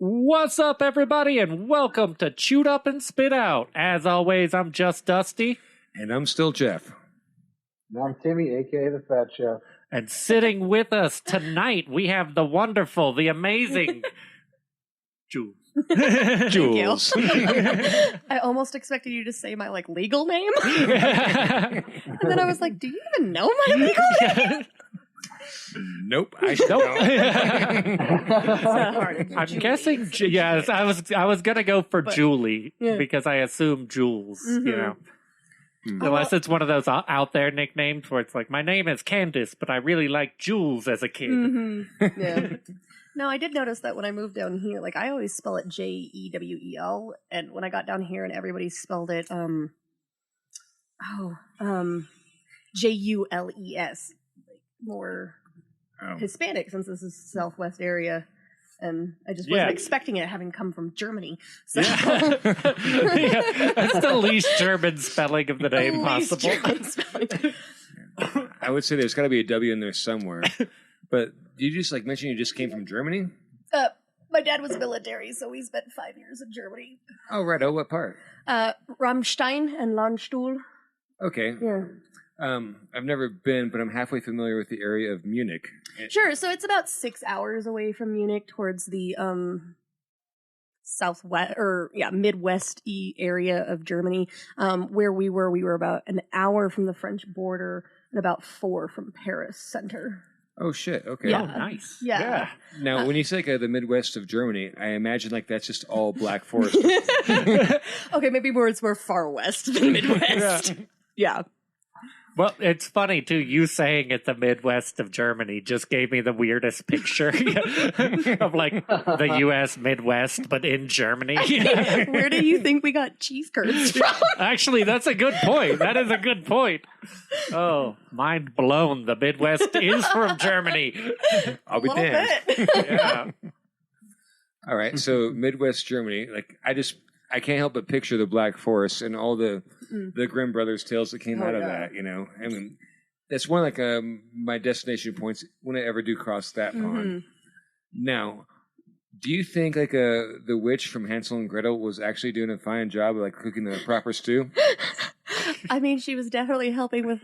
What's up, everybody, and welcome to Chewed Up and Spit Out. As always, I'm just Dusty. And I'm still Jeff. And I'm Timmy, a.k.a. the Fat Chef. And sitting with us tonight, we have the wonderful, the amazing Jules. Jules. I almost expected you to say my legal name. And then I was like, do you even know my legal name? Nope, I don't. I'm guessing, yes, I was going to go for Julie, because I assume Jules, you know. Unless it's one of those out there nicknames where it's like, my name is Candace, but I really like Jules as a kid. Mm-hmm. Yeah. No, I did notice that when I moved down here, I always spell it Jewel, and when I got down here and everybody spelled it, Jules, more Hispanic, since this is Southwest area. And I just wasn't expecting it, having come from Germany. So. Yeah. That's the least German spelling of the name possible. I would say there's got to be a W in there somewhere. But you just mention you just came from Germany? My dad was military, so we spent 5 years in Germany. Oh, right. Oh, what part? Rammstein and Landstuhl. Okay. Yeah. I've never been, but I'm halfway familiar with the area of Munich. Sure, so it's about 6 hours away from Munich towards the southwest or Midwest-y area of Germany. Where we were about an hour from the French border and about 4 from Paris center. Oh shit! Okay. Yeah. Oh, nice. Yeah. Now, when you say the Midwest of Germany, I imagine that's just all Black Forest. Okay, maybe it's more far west than Midwest. Yeah. Well, it's funny, too. You saying it's the Midwest of Germany just gave me the weirdest picture of, the U.S. Midwest, but in Germany. Where do you think we got cheese curds from? Actually, that's a good point. That is a good point. Oh, mind blown. The Midwest is from Germany. I'll be damned. Yeah. All right, so Midwest Germany, I can't help but picture the Black Forest and all the Grimm Brothers tales that came out of that, I mean, that's one of my destination points when I ever do cross that pond. Now, do you think the witch from Hansel and Gretel was actually doing a fine job of cooking the proper stew? I mean, she was definitely helping with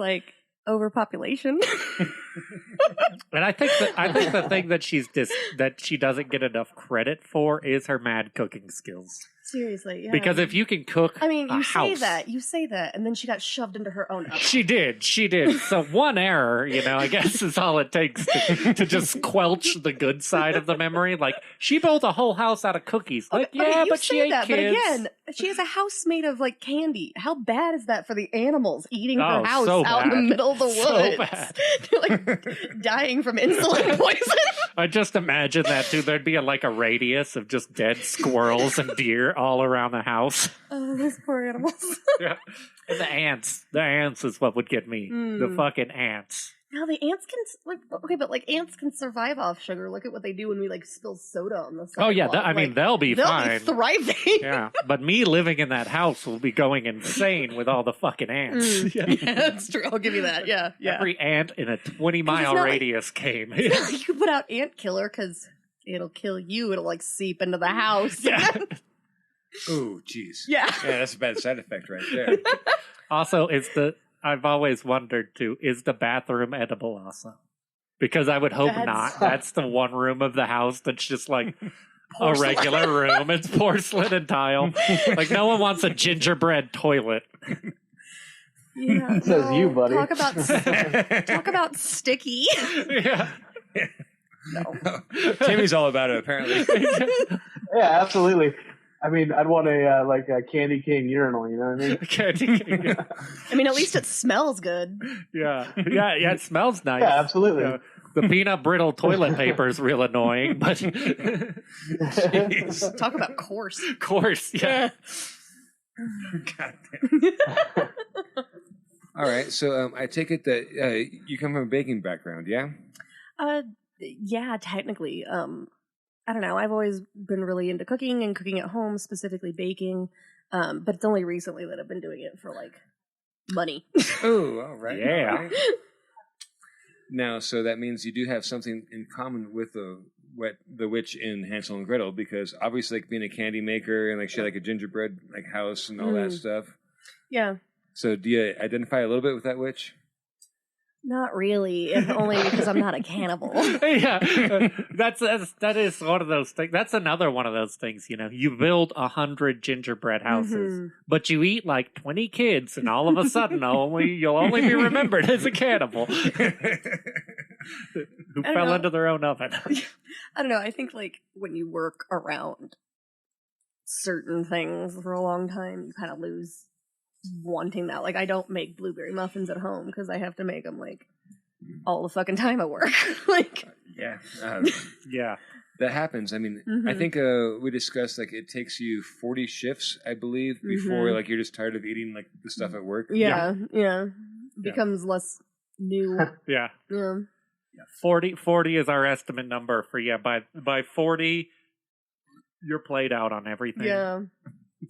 overpopulation. And I think the thing that she doesn't get enough credit for is her mad cooking skills. Seriously, yeah. Because if you can cook, you say that, and then she got shoved into her own oven. She did. So one error, I guess is all it takes to just squelch the good side of the memory. She built a whole house out of cookies. But she ain't kids. But again, she has a house made of candy. How bad is that for the animals eating her house out in the middle of the woods? So bad. They're dying from insulin poison. I just imagine that too. There'd be a radius of just dead squirrels and deer all around the house. Oh, those poor animals. Yeah. And the ants. The ants is what would get me. The fucking ants. Now the ants can ants can survive off sugar. Look at what they do when we spill soda on the sidewalk. Oh yeah, they'll be fine. They'll be thriving. Yeah, but me living in that house will be going insane with all the fucking ants. Yeah, that's true. I'll give you that. Yeah. Every ant in a 20-mile radius came. You can put out ant killer because it'll kill you. It'll seep into the house. Yeah. Oh, jeez. Yeah, that's a bad side effect right there. Also, I've always wondered too, is the bathroom edible also? Because I would hope not. That's the one room of the house that's just a regular room. It's porcelain and tile. No one wants a gingerbread toilet. Yeah, it says you, buddy. Talk about sticky. Yeah. No. Timmy's all about it, apparently. Yeah, absolutely. I mean, I'd want a Candy King urinal, you know what I mean? Candy King. Yeah. I mean, at least it smells good. Yeah, it smells nice. Yeah, absolutely. The peanut brittle toilet paper is real annoying, but talk about coarse. Coarse, yeah. God damn. All right, so I take it that you come from a baking background, yeah? Yeah, technically. I don't know. I've always been really into cooking and cooking at home, specifically baking. But it's only recently that I've been doing it for money. Oh, all right. Yeah. All right. Now, so that means you do have something in common with the witch in Hansel and Gretel, because obviously, like, being a candy maker and like she had like a gingerbread like house and all that stuff. Yeah. So do you identify a little bit with that witch? Not really, if only because I'm not a cannibal. Yeah, that is one of those things. That's another one of those things. You build 100 gingerbread houses, but you eat like 20 kids, and all of a sudden, you'll only be remembered as a cannibal who fell into their own oven. I don't know. I think like when you work around certain things for a long time, you kind of lose wanting that. Like, I don't make blueberry muffins at home because I have to make them like all the fucking time at work. Like, yeah, that happens. I mean, I think we discussed like it takes you 40 shifts, I believe, before like you're just tired of eating like the stuff at work. Yeah. It becomes less new. Yeah. 40 is our estimate number for by 40 you're played out on everything. Yeah.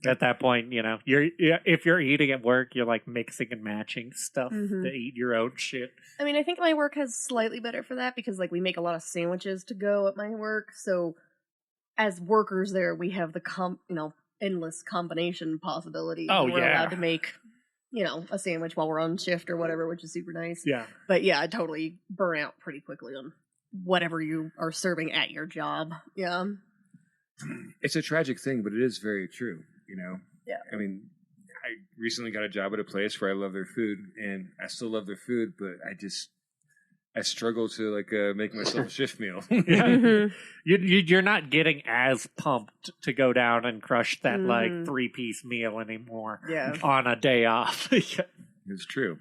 At that point, if you're eating at work, you're like mixing and matching stuff to eat your own shit. I mean, I think my work has slightly better for that because like we make a lot of sandwiches to go at my work. So as workers there, we have the endless combination possibilities. Oh, we're allowed to make, a sandwich while we're on shift or whatever, which is super nice. Yeah. But yeah, I totally burn out pretty quickly on whatever you are serving at your job. Yeah. It's a tragic thing, but it is very true. Yeah. I mean, I recently got a job at a place where I love their food, and I still love their food, but I struggle to like make myself a shift meal. You're not getting as pumped to go down and crush that like 3-piece meal anymore. Yeah. On a day off. It's true.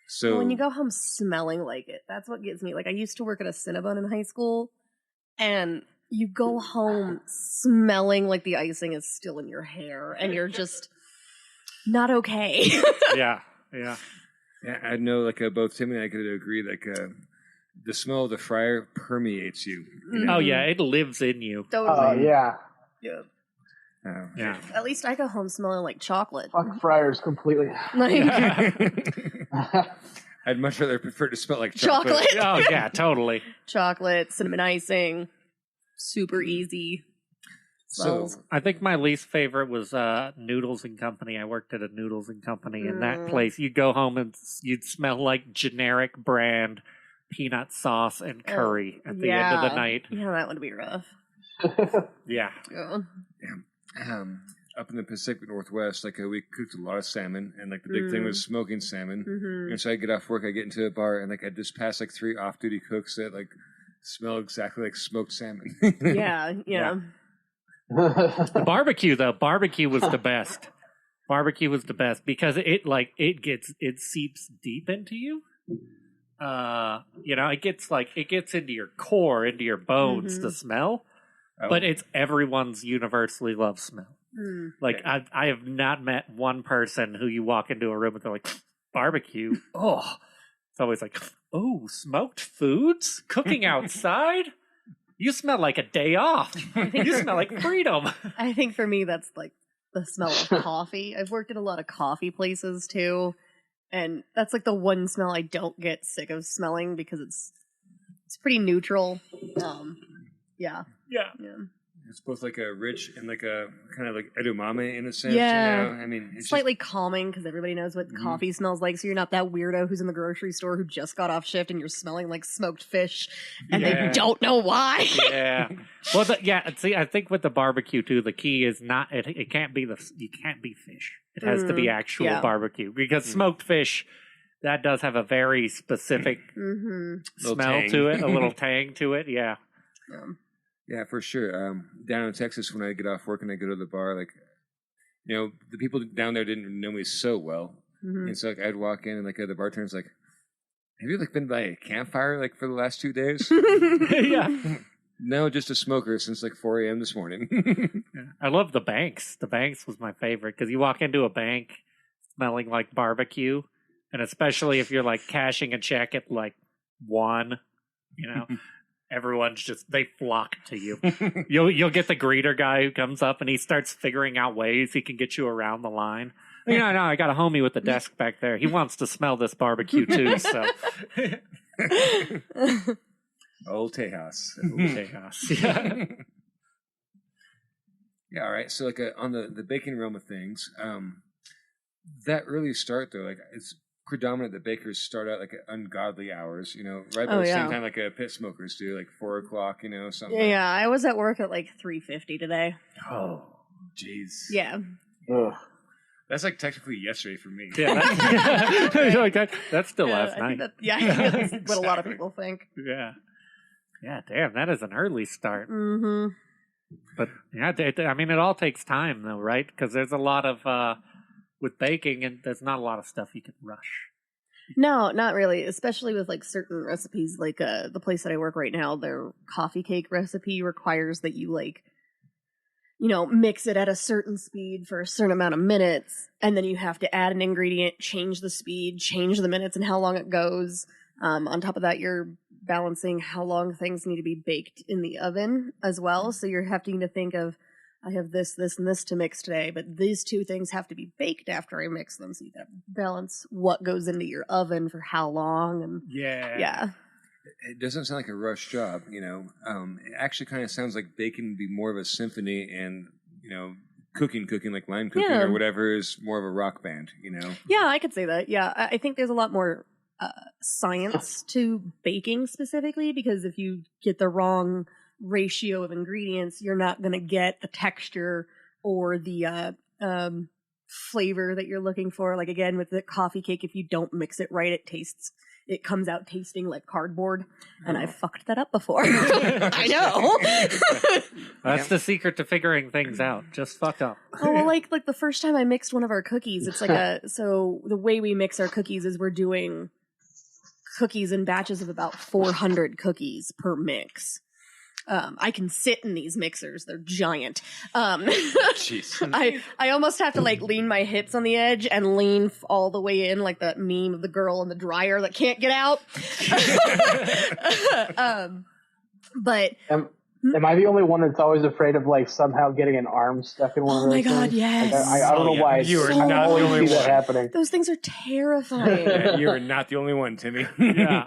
So when you go home smelling like it, that's what gets me. Like I used to work at a Cinnabon in high school, and you go home smelling like the icing is still in your hair, and you're just not okay. Yeah. I know, like both Tim and I could agree, like the smell of the fryer permeates you. Oh yeah, it lives in you. Totally. Yeah. Yeah. At least I go home smelling like chocolate. Fuck fryers completely. I'd much rather prefer to smell like chocolate. Oh yeah, totally. Chocolate, cinnamon icing. Super easy smells. So I think my least favorite was Noodles and Company. I worked at a Noodles and Company, and that place, you'd go home and you'd smell like generic brand peanut sauce and curry at the end of the night. Yeah, that would be rough. Yeah. Up in the Pacific Northwest, like we cooked a lot of salmon, and like the big thing was smoking salmon. And so I get off work, I get into a bar, and like I just pass like 3 off-duty cooks that like smell exactly like smoked salmon. Yeah. The barbecue was the best. Barbecue was the best because it seeps deep into you. It gets into your core, into your bones, the smell. But it's everyone's universally loved smell. Like I have not met one person who you walk into a room and they're like, barbecue. Oh, it's always like, oh, smoked foods cooking outside. You smell like a day off. You smell like freedom. I think for me, that's like the smell of coffee. I've worked at a lot of coffee places too. And that's like the one smell I don't get sick of smelling because it's pretty neutral. Yeah. It's both like a rich and like a kind of like edamame in a sense. Yeah. I mean, it's slightly calming because everybody knows what coffee smells like. So you're not that weirdo who's in the grocery store who just got off shift and you're smelling like smoked fish and they don't know why. Yeah. Well, see, I think with the barbecue too, the key is not it can't be you can't be fish. It has to be actual barbecue because smoked fish. That does have a very specific smell to it, a little tang to it. Yeah. Yeah, for sure. Down in Texas, when I get off work and I go to the bar, like, the people down there didn't know me so well. And so like, I'd walk in and like the bartender's like, have you like been by a campfire like for the last 2 days? Yeah. No, just a smoker since like 4 a.m. this morning. I love the banks. The banks was my favorite because you walk into a bank smelling like barbecue, and especially if you're like cashing a check at like 1, everyone's just, they flock to you. You'll get the greeter guy who comes up and he starts figuring out ways he can get you around the line. No, I got a homie with the desk back there. He wants to smell this barbecue too. So, Old Tejas. Tejas. Yeah. Yeah, all right. So, like, on the baking realm of things, that early start, though, like, it's predominant that bakers start out, like, at ungodly hours, right by the same time, like, pit smokers do, like, 4 o'clock, something. Yeah, I was at work at, like, 3:50 today. Oh, jeez. Yeah. Ugh. That's, like, technically yesterday for me. Yeah, that's still last night. I think that's what a lot of people think. Yeah. Yeah, damn, that is an early start. Mm-hmm. But yeah, I mean, it all takes time, though, right? Because there's a lot of with baking, and there's not a lot of stuff you can rush. No, not really. Especially with like certain recipes, like the place that I work right now, their coffee cake recipe requires that you mix it at a certain speed for a certain amount of minutes, and then you have to add an ingredient, change the speed, change the minutes, and how long it goes. On top of that, you're balancing how long things need to be baked in the oven as well. So you're having to think of, I have this, this, and this to mix today, but these two things have to be baked after I mix them. So you got to balance what goes into your oven for how long. And yeah. It doesn't sound like a rush job, It actually kind of sounds like baking would be more of a symphony, and cooking like line cooking or whatever is more of a rock band, Yeah, I could say that. Yeah, I think there's a lot more science to baking specifically, because if you get the wrong ratio of ingredients, you're not going to get the texture or the flavor that you're looking for. Like, again, with the coffee cake, if you don't mix it right, it comes out tasting like cardboard, and I fucked that up before. I know. That's the secret to figuring things out. Just fuck up. Oh, well, like the first time I mixed one of our cookies, it's like so the way we mix our cookies is we're doing cookies in batches of about 400 cookies per mix. I can sit in these mixers. They're giant. Jeez. I almost have to like lean my hips on the edge and lean all the way in, like that meme of the girl in the dryer that can't get out. But am I the only one that's always afraid of like somehow getting an arm stuck in one of those things? Oh my god, yes. Like, I don't know why. You are not the only one. That happening. Those things are terrifying. Yeah, you are not the only one, Timmy.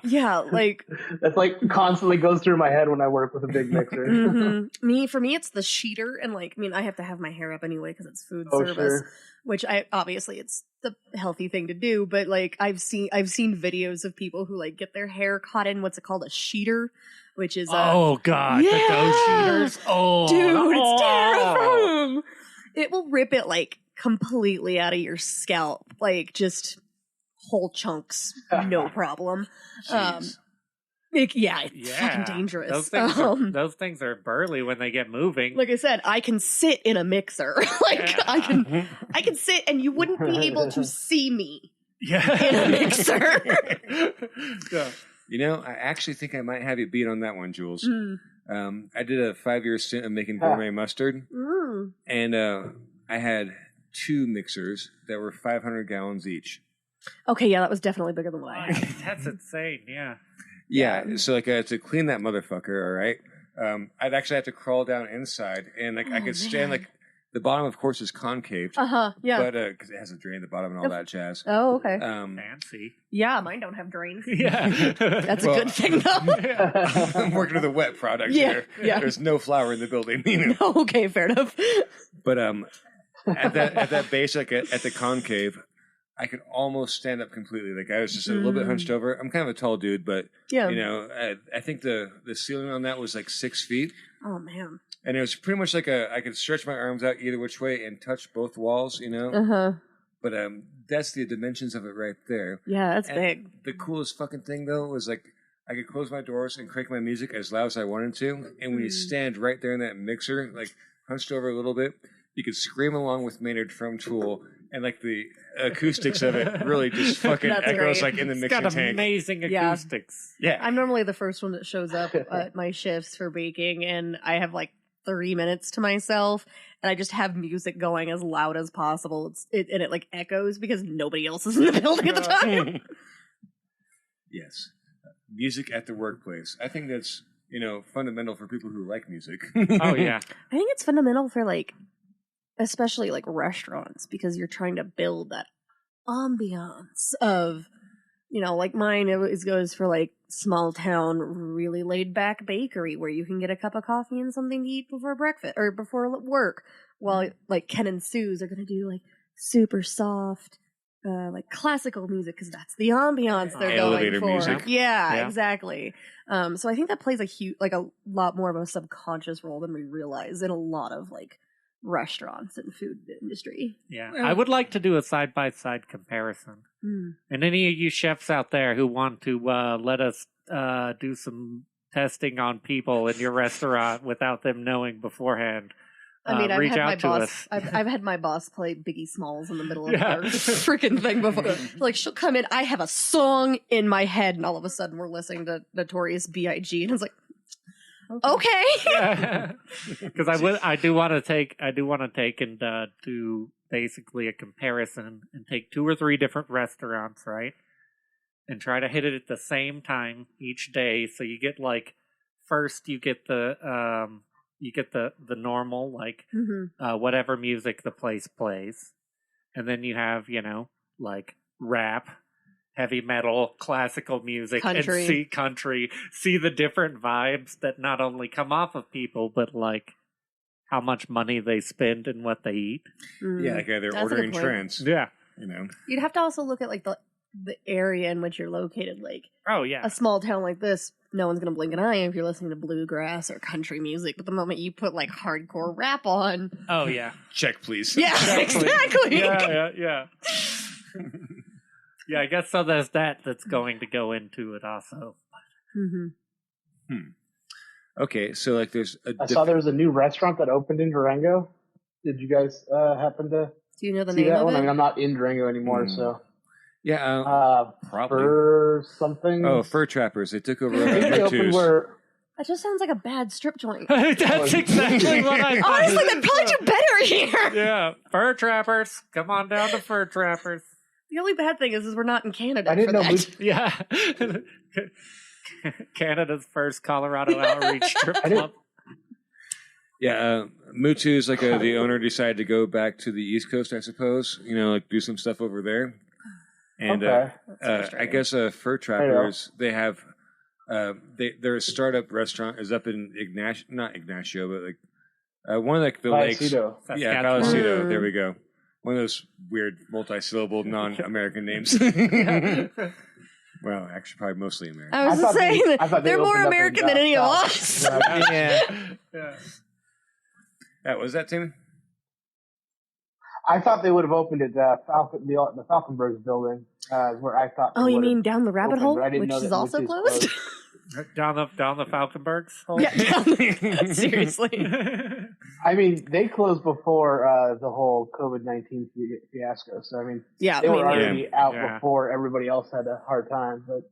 Yeah, like that's like constantly goes through my head when I work with a big mixer. Mm-hmm. For me, it's the sheeter, and like, I mean, I have to have my hair up anyway because it's food service, sure. Which obviously it's the healthy thing to do. But like, I've seen videos of people who like get their hair caught in what's it called, a sheeter, which is the dough sheeters. Oh, dude, it's terrifying. It will rip it like completely out of your scalp, like just whole chunks, no problem. It's fucking dangerous. Those things are burly when they get moving. Like I said, I can sit in a mixer. I can sit, and you wouldn't be able to see me in a mixer. Yeah. I actually think I might have you beat on that one, Jules. I did a 5-year stint of making gourmet mustard, and I had 2 mixers that were 500 gallons each. Okay, yeah, that was definitely bigger than what I had. That's insane, yeah. Yeah, so like to clean that motherfucker, all right, I'd actually have to crawl down inside, and like I could stand like the bottom, of course, is concave. Yeah. But because it has a drain at the bottom and all that jazz. Oh, okay. Fancy. Yeah, mine don't have drains. Yeah, that's a good thing, though. I'm working with a wet product here. Yeah. There's no flour in the building. No, okay, fair enough. But at that base, like at the concave, I could almost stand up completely. Like I was just a little bit hunched over. I'm kind of a tall dude, but I think the ceiling on that was like 6 feet. Oh man! And it was pretty much like I could stretch my arms out either which way and touch both walls, But that's the dimensions of it right there. Yeah, that's big. The coolest fucking thing though was like I could close my doors and crank my music as loud as I wanted to, and when you stand right there in that mixer, like hunched over a little bit, you could scream along with Maynard from Tool. And like the acoustics of it really just fucking echoes like in the mixing tank. It's got amazing acoustics. Yeah. I'm normally the first one that shows up at my shifts for baking, and I have like 3 minutes to myself, and I just have music going as loud as possible. And it like echoes because nobody else is in the building at the time. Yes. Music at the workplace. I think that's, fundamental for people who like music. Oh, yeah. I think it's fundamental for like, especially like restaurants, because you're trying to build that ambiance of like mine, it always goes for like small town, really laid back bakery where you can get a cup of coffee and something to eat before breakfast or before work. While like Ken and Sue's are going to do like super soft, like classical music because that's the ambiance they're Elevator going for. music. Yeah, exactly. So I think that plays a lot more of a subconscious role than we realize in a lot of like restaurants and food industry. Yeah, I would like to do a side-by-side comparison. And any of you chefs out there who want to let us do some testing on people in your restaurant without them knowing beforehand, reach out to us. I've had my boss play Biggie Smalls in the middle of our freaking thing before. Like she'll come in, I have a song in my head, and all of a sudden we're listening to Notorious B.I.G. and it's like, okay. Because I do want to take and do basically a comparison and take 2 or 3 different restaurants, right, and try to hit it at the same time each day. So you get like first you get the normal like whatever music the place plays, and then you have like rap, heavy metal, classical music, country. And see the different vibes that not only come off of people, but like how much money they spend and what they eat. Yeah, like they're ordering trends. Yeah. You'd have to also look at like the area in which you're located. Like, oh yeah, a small town like this, no one's gonna blink an eye if you're listening to bluegrass or country music. But the moment you put like hardcore rap on, oh yeah, check please. Yeah, exactly. Yeah. Yeah, I guess so. There's that's going to go into it also. Okay, so like there's I saw there was a new restaurant that opened in Durango. Did you guys happen to do you know the see name that of one? it? I mean, I'm not in Durango anymore, so yeah, probably Fur something. Oh, Fur Trappers. They took over They opened where. That just sounds like a bad strip joint. That's exactly what I thought. Honestly, they'd probably do better here. Yeah, Fur Trappers. Come on down to Fur Trappers. The only bad thing is we're not in Canada. I didn't know. Yeah. Canada's first Colorado outreach strip club. Yeah, Mutu's like the owner decided to go back to the East Coast, I suppose. Like do some stuff over there. And I guess Fur Trappers, they have their startup restaurant is up in not Ignacio, but like one of like the lakes. Yeah, Vallecito. There we go. One of those weird multi-syllable non-American names. Well, actually, probably mostly American. I was just saying they're more American than any of us. Yeah. Was that Timmy? I thought they would have opened it the Falconbergs building, where I thought. Oh, you mean down the rabbit hole, which is also closed? Down the Falconbergs hole? Yeah, seriously. I mean, they closed before the whole COVID-19 fiasco. So I mean, they were already out before everybody else had a hard time. But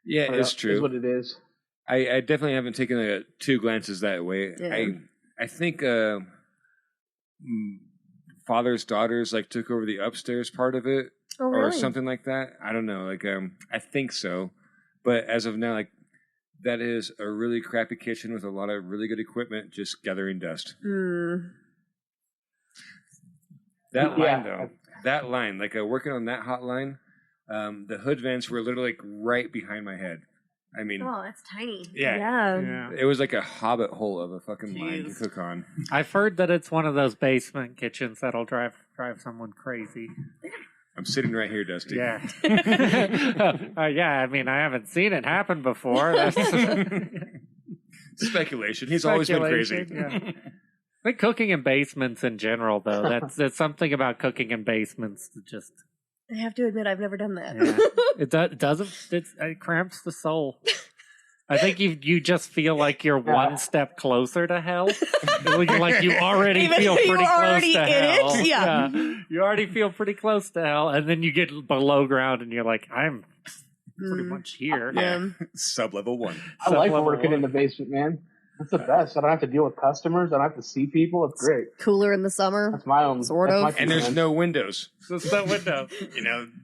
yeah, it's true. Is what it is. I definitely haven't taken 2 glances that way. Yeah. I think Father's Daughters like took over the upstairs part of it, or something like that. I don't know. Like I think so, but as of now, like that is a really crappy kitchen with a lot of really good equipment, just gathering dust. That line though, like working on that hotline, the hood vents were literally like right behind my head. I mean, oh, that's tiny. Yeah. It was like a hobbit hole of a fucking line to cook on. I've heard that it's one of those basement kitchens that'll drive someone crazy. I'm sitting right here, Dusty. Yeah. Yeah, I mean, I haven't seen it happen before. That's speculation. He's always been crazy. Yeah. I think cooking in basements in general, though, that's something about cooking in basements that just... I have to admit, I've never done that. Yeah. It cramps the soul. I think you just feel like you're one step closer to hell. Like you already feel pretty close to hell. Yeah. You already feel pretty close to hell, and then you get below ground, and you're like, I'm pretty much here. Yeah. Sub-level 1. I like working in the basement, man. It's the best. I don't have to deal with customers. I don't have to see people. It's great. Cooler in the summer. That's my own. Sort of. And there's no windows. There's no window.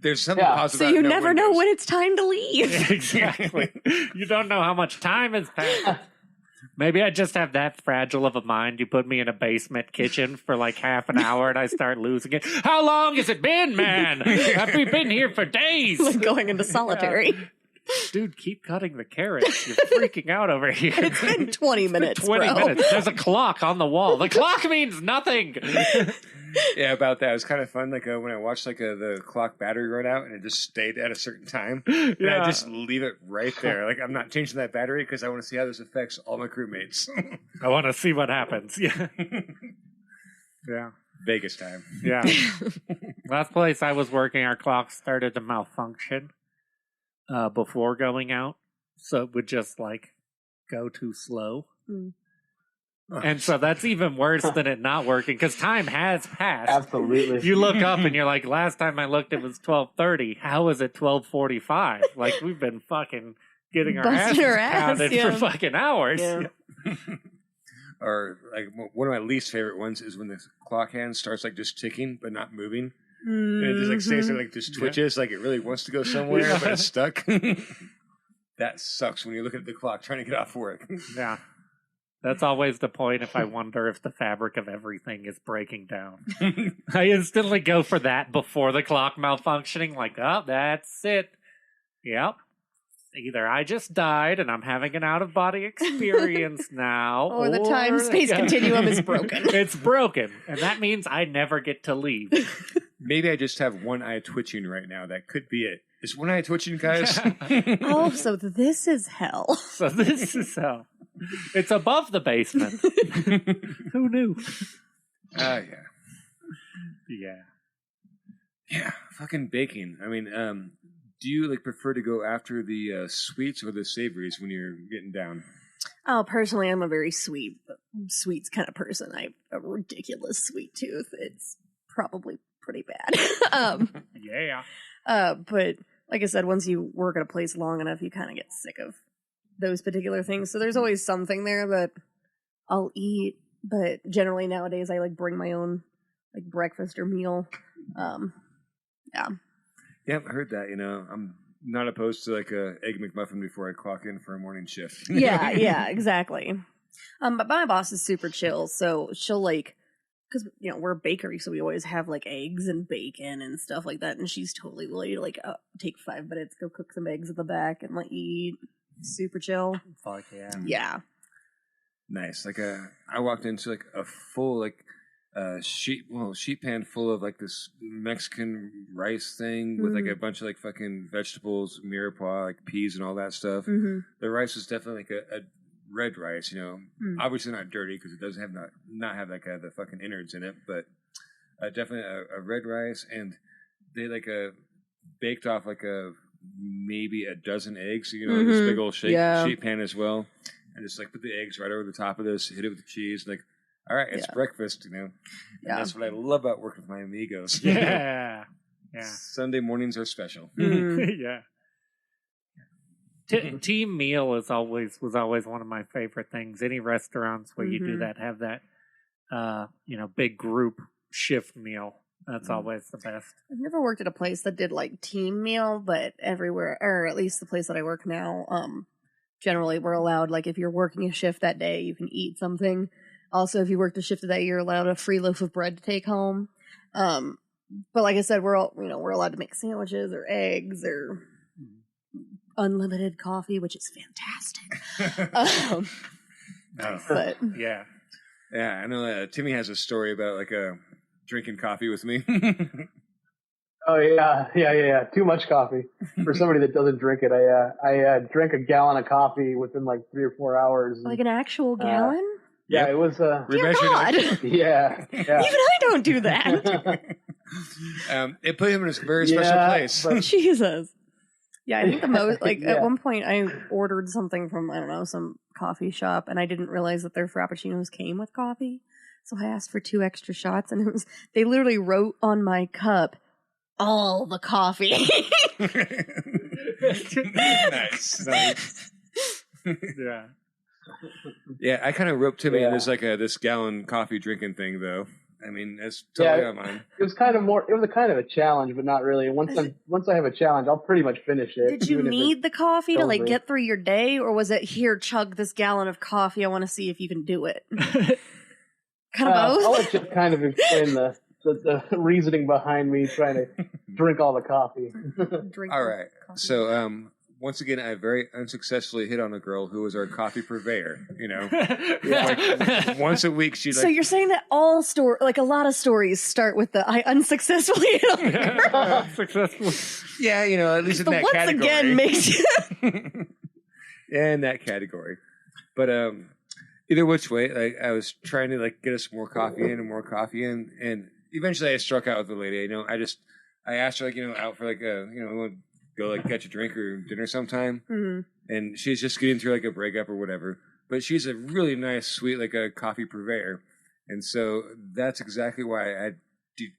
There's something positive. So you never know when it's time to leave. Exactly. You don't know how much time has passed. Maybe I just have that fragile of a mind. You put me in a basement kitchen for like half an hour and I start losing it. How long has it been, man? I've been here for days. Like going into solitary. Dude, keep cutting the carrots. You're freaking out over here. It's been 20 minutes, 20 minutes. There's a clock on the wall. The clock means nothing. Yeah, about that. It was kind of fun. Like when I watched the clock battery run out and it just stayed at a certain time. And I just leave it right there. Like I'm not changing that battery because I want to see how this affects all my crewmates. I want to see what happens. Yeah. Yeah. Vegas time. Yeah. Last place I was working, our clock started to malfunction before going out. So it would just go too slow. Mm. And so that's even worse than it not working because time has passed. Absolutely. You look up and you're like, last time I looked, it was 12:30. How is it 12:45? Like we've been fucking getting our asses pounded for fucking hours. Yeah. Or one of my least favorite ones is when the clock hand starts just ticking but not moving. Mm-hmm. And it just stays there, just twitches, like it really wants to go somewhere, but it's stuck. That sucks when you're looking at the clock trying to get off work. Yeah. That's always the point if I wonder if the fabric of everything is breaking down. I instantly go for that before the clock malfunctioning, oh, that's it. Yep. Either I just died and I'm having an out-of-body experience now. Or the time-space continuum is broken. It's broken. And that means I never get to leave. Maybe I just have one eye twitching right now. That could be it. Is one eye twitching, guys? Oh, so this is hell. So this is hell. It's above the basement. Who knew? Yeah. Yeah. Yeah, fucking baking. I mean, do you prefer to go after the sweets or the savories when you're getting down? Oh, personally, I'm a very sweets kind of person. I have a ridiculous sweet tooth. It's probably pretty bad. Yeah. But like I said, once you work at a place long enough, you kind of get sick of those particular things. So there's always something there that I'll eat. But generally nowadays, I bring my own breakfast or meal. Yeah. Yeah, I've heard that. I'm not opposed to a Egg McMuffin before I clock in for a morning shift. Yeah, exactly. But my boss is super chill, so she'll because we're a bakery, so we always have eggs and bacon and stuff like that, and she's totally willing to take 5 minutes, go cook some eggs at the back and eat. Super chill. Fuck yeah. Yeah. Nice. I walked into a full sheet pan full of this Mexican rice thing with a bunch of fucking vegetables, mirepoix, peas and all that stuff. Mm-hmm. The rice was definitely a red rice, obviously not dirty because it doesn't not have the fucking innards in it, but definitely a red rice, and they baked off maybe a dozen eggs, this big old sheet pan as well, and just put the eggs right over the top of this, hit it with the cheese, all right, it's breakfast, And that's what I love about working with my amigos. Yeah. Sunday mornings are special. Yeah. Team meal was always one of my favorite things. Any restaurants where you do that have that, big group shift meal. That's always the best. I've never worked at a place that did team meal, but everywhere, or at least the place that I work now, generally we're allowed, if you're working a shift that day, you can eat something. Also, if you worked a shift that day, you're allowed a free loaf of bread to take home. But like I said, we're allowed to make sandwiches or eggs or unlimited coffee, which is fantastic. But yeah, I know Timmy has a story about drinking coffee with me. Oh yeah. Too much coffee for somebody that doesn't drink it. I drank a gallon of coffee within 3 or 4 hours. An actual gallon? Yeah, it was. Dear God. Yeah. Even I don't do that. It put him in a very special place. But, Jesus. Yeah, I think the most, at one point I ordered something from, I don't know, some coffee shop, and I didn't realize that their Frappuccinos came with coffee. So I asked for 2 extra shots, and they literally wrote on my cup, all the coffee. Nice. Yeah. Yeah, I kind of roped Timmy in this this gallon coffee drinking thing though. I mean, that's totally on mine. It was kind of a challenge, but not really. Once I have a challenge, I'll pretty much finish it. Did you need the coffee to like get through your day, or was it here, chug this gallon of coffee? I want to see if you can do it. Kind of both. I'll let you kind of explain the reasoning behind me trying to drink all the coffee. All right. So, once again, I very unsuccessfully hit on a girl who was our coffee purveyor. You know, like once a week she'd. So you're saying that a lot of stories start with the I unsuccessfully hit on a girl. Unsuccessfully. Yeah, you know, at least in that once category. Again makes you. Yeah, in that category, but either which way, like I was trying to like get us more coffee in, and eventually I struck out with the lady. You know, I asked her like out for like go like catch a drink or dinner sometime, and she's just getting through like a breakup or whatever. But she's a really nice, sweet like a coffee purveyor, and so that's exactly why I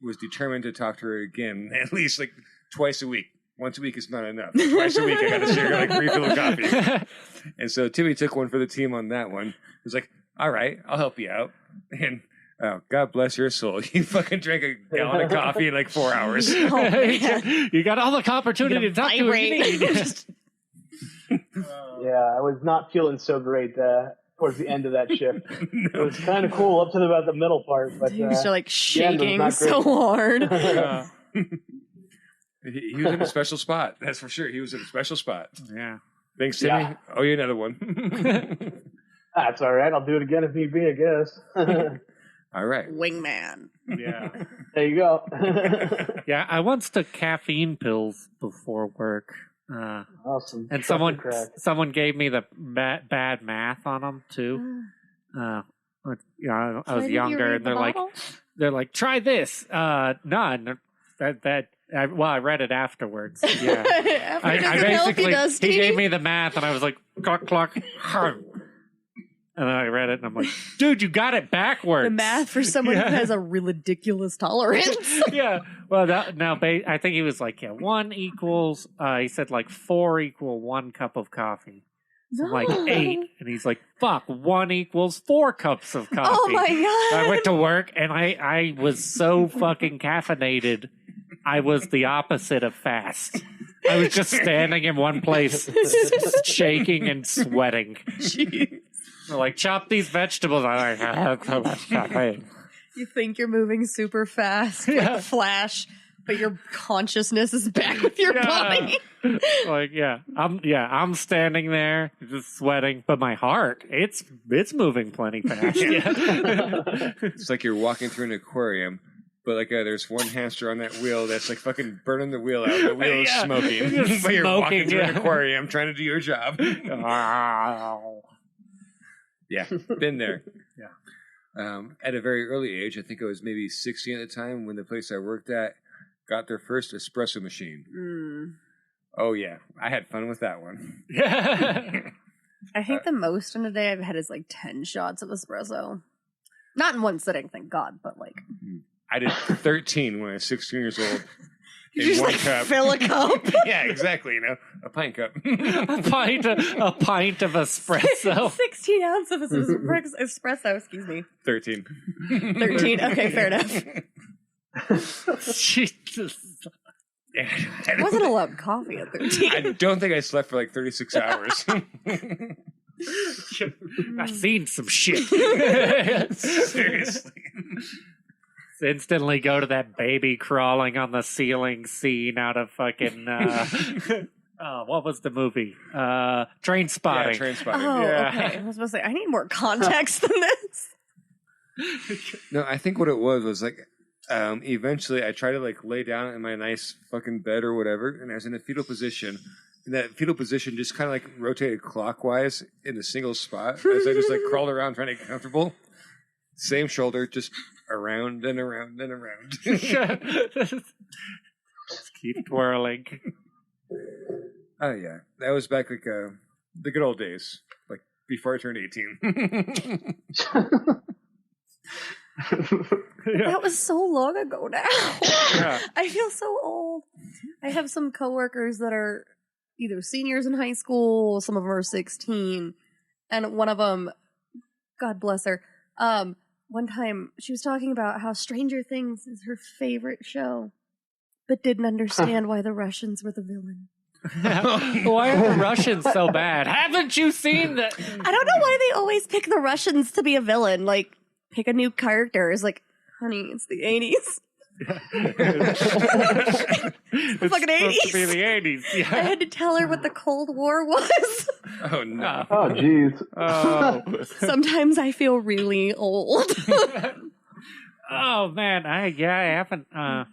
was determined to talk to her again at least like twice a week. Once a week is not enough. Twice a week I got to share like refill of coffee. And so Timmy took one for the team on that one. He was like, "All right, I'll help you out." And God bless your soul. You fucking drank a gallon of coffee in like 4 hours. Oh, you got all the opportunity to talk to her. Yeah, I was not feeling so great towards the end of that shift. No. It was kind of cool up to about the middle part. But he was like shaking so hard. He was in a special spot. That's for sure. He was in a special spot. Yeah. Thanks, Timmy. Yeah. Oh, you another one. That's all right. I'll do it again if need be, I guess. All right. Wingman. Yeah. There you go. Yeah, I once took caffeine pills before work. Awesome. And someone gave me the bad math on them too. I was younger, and they're like, try this. None. I read it afterwards. Yeah. He gave me the math, and I was like, cluck, cluck, and then I read it, and I'm like, dude, you got it backwards. The math for someone who has a ridiculous tolerance. Yeah. Well, I think he was like, 1 equals, he said like 4 equal 1 cup of coffee. So I'm like 8. And he's like, fuck, 1 equals 4 cups of coffee. Oh my God. I went to work, and I was so fucking caffeinated. I was the opposite of fast. I was just standing in one place, shaking and sweating. Jeez. Like, chop these vegetables. I'm like, I have so much caffeine. You think you're moving super fast, like Flash, but your consciousness is back with your body. Like, I'm standing there, just sweating, but my heart, it's moving plenty fast. It's like you're walking through an aquarium. But like there's one hamster on that wheel that's like fucking burning the wheel out. The wheel is smoking. But you're walking through an aquarium trying to do your job. Yeah, been there. Yeah. At a very early age, I think I was maybe 16 at the time when the place I worked at got their first espresso machine. Oh yeah, I had fun with that one. I think the most in a day I've had is like 10 shots of espresso. Not in one sitting, thank God, but like... I did 13 when I was 16 years old. You just like cup. Fill a cup? Yeah, exactly. A pint cup. a pint of espresso. 16 ounces of espresso, excuse me. 13. 13, okay, fair enough. Jesus. I wasn't allowed coffee at 13. I don't think I slept for like 36 hours. I've seen some shit. Seriously. Instantly go to that baby crawling on the ceiling scene out of fucking what was the movie? Train Spotting. Yeah, Train Spotting. Oh, okay. I was supposed to say I need more context than this. No, I think what it was like eventually I tried to like lay down in my nice fucking bed or whatever, and I was in a fetal position. And that fetal position just kind of like rotated clockwise in a single spot as I just like crawled around trying to get comfortable. Same shoulder, just around and around and around. Just keep twirling. Oh yeah, that was back like the good old days, like before I turned 18. That was so long ago now. Yeah. I feel so old. I have some coworkers that are either seniors in high school, some of them are 16, and one of them, God bless her, one time she was talking about how Stranger Things is her favorite show, but didn't understand why the Russians were the villain. Why are the Russians so bad? Haven't you seen that? I don't know why they always pick the Russians to be a villain. Like, pick a new character. It's like, honey, it's the 80s. It's fucking 80s. To be the 80s. Yeah. I had to tell her what the Cold War was. Oh, no. Oh, jeez. Oh. Sometimes I feel really old. Oh, man. I haven't. I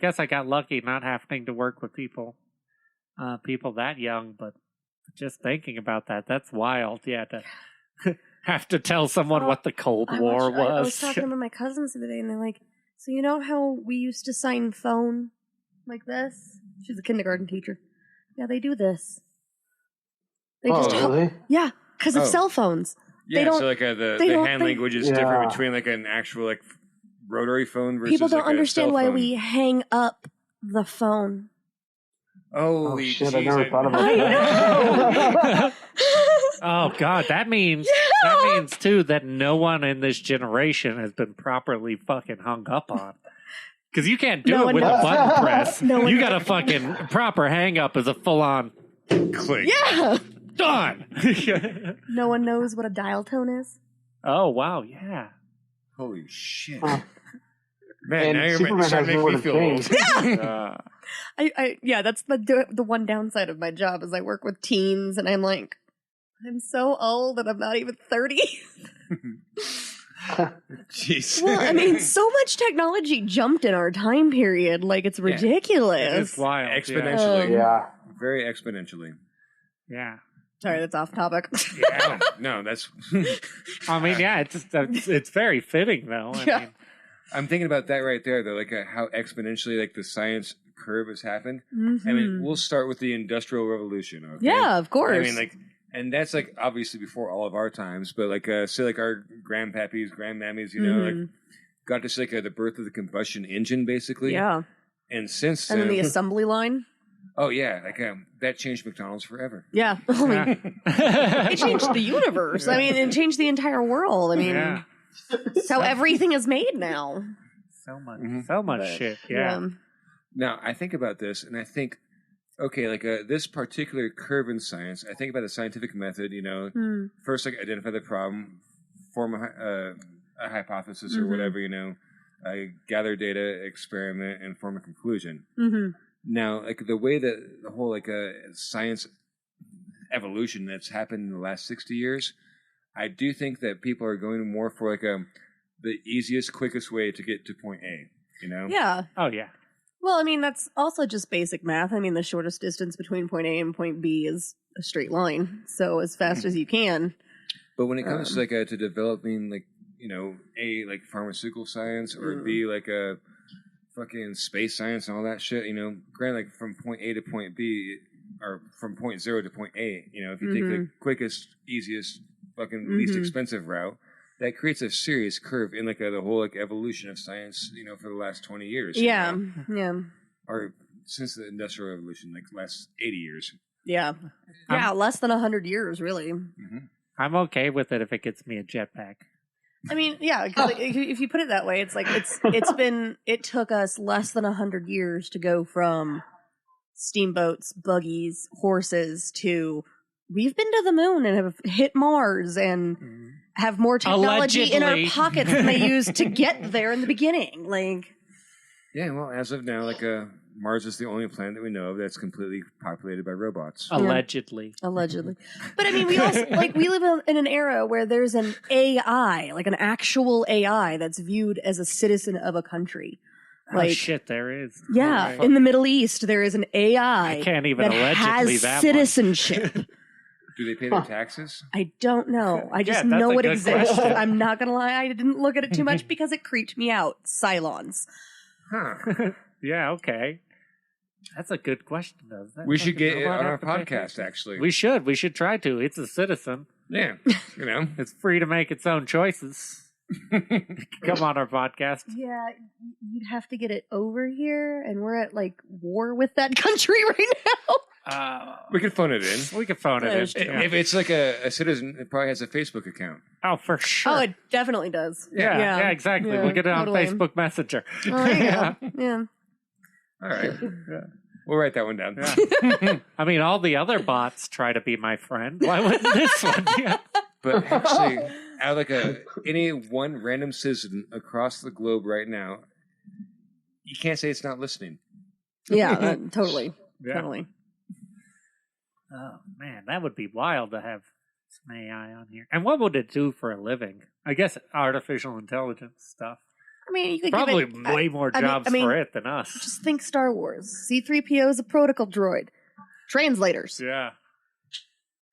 guess I got lucky not having to work with people that young, but just thinking about that's wild. Yeah, to have to tell someone what the Cold War was. I was talking to my cousins the other day, and they're like, so you know how we used to sign phone like this? She's a kindergarten teacher. Yeah, they do this. They just really? Yeah, because of cell phones. Yeah, so like the hand language is different between like an actual like rotary phone versus people don't like understand a cell why phone. we hang up the phone. Holy shit! geez, I never thought about I that. know. Oh God, that means too that no one in this generation has been properly fucking hung up on. Because you can't do it with a button press. You got a fucking proper hang up as a full on click. Yeah. Done. No one knows what a dial tone is. Oh wow, yeah. Holy shit. Huh. Man, And now you're Superman starting to has make me more to feel old. change. Yeah, that's the one downside of my job is I work with teens, and I'm like, I'm so old and I'm not even 30. Jeez. Well, I mean, so much technology jumped in our time period. Like, it's ridiculous. It's wild. Exponentially. Yeah. Very exponentially. Yeah. Sorry, that's off topic. Yeah. No, that's... I mean, yeah, it's very fitting, though. I mean, I'm thinking about that right there, though, like how exponentially like the science curve has happened. Mm-hmm. I mean, we'll start with the Industrial Revolution. Okay? Yeah, of course. I mean, like, and that's like obviously before all of our times, but like, say like our grandpappies, grandmammies, you know, like got to see like the birth of the combustion engine, basically. Yeah. And since then the assembly line. Oh yeah, like that changed McDonald's forever. Yeah. It changed the universe. I mean, it changed the entire world. I mean, it's how everything is made now. So much shit. Yeah. Now I think about this, and I think, okay, like this particular curve in science, I think about the scientific method. You know, first like identify the problem, form a hypothesis or whatever. You know, gather data, experiment, and form a conclusion. Mm-hmm. Now, like the way that the whole like science evolution that's happened in the last 60 years, I do think that people are going more for like the easiest, quickest way to get to point A. You know? Yeah. Oh yeah. Well, I mean, that's also just basic math. I mean, the shortest distance between point A and point B is a straight line. So as fast as you can. But when it comes to like to developing like, you know, A, like pharmaceutical science, or B, like fucking space science and all that shit, you know, granted, like from point A to point B, or from point 0 to point A, you know, if you take the quickest, easiest, fucking least expensive route, that creates a serious curve in like the whole like evolution of science, you know, for the last 20 years. Yeah, or since the Industrial Revolution, like last 80 years. Yeah, less than 100 years, really. Mm-hmm. I'm okay with it if it gets me a jetpack. I mean, yeah, because if you put it that way, it's like it took us less than 100 years to go from steamboats, buggies, horses to we've been to the moon and have hit Mars and have more technology in our pockets than they used to get there in the beginning. Like, yeah, well, as of now, like Mars is the only planet that we know of that's completely populated by robots. Allegedly. But I mean, we also we live in an era where there's an AI, like an actual AI that's viewed as a citizen of a country. Like, oh shit, there is. Yeah, in the Middle East, there is an AI I can't even that allegedly has that citizenship. Do they pay their taxes? I don't know. I just know it exists. I'm not going to lie. I didn't look at it too much because it creeped me out. Cylons. Huh. Yeah, okay. That's a good question, though. We should get it on our podcast, actually. We should. We should try to. It's a citizen. Yeah. You know. It's free to make its own choices. Come on our podcast. Yeah, you'd have to get it over here, and we're at like war with that country right now. We could phone it in. We could phone it in. If it's like a citizen, it probably has a Facebook account. Oh, for sure. Oh, it definitely does. Yeah, exactly. Yeah, we'll get it totally. on Facebook Messenger. Oh, yeah. Yeah. All right. We'll write that one down. Yeah. I mean, all the other bots try to be my friend. Why wouldn't this one? Yeah. But actually, out of like any one random citizen across the globe right now, you can't say it's not listening. Yeah, totally. Yeah. Totally. Oh, man, that would be wild to have some AI on here. And what would it do for a living? I guess artificial intelligence stuff. I mean, you could Probably give it, way more jobs for it than us. Just think Star Wars. C-3PO is a protocol droid. Translators. Yeah.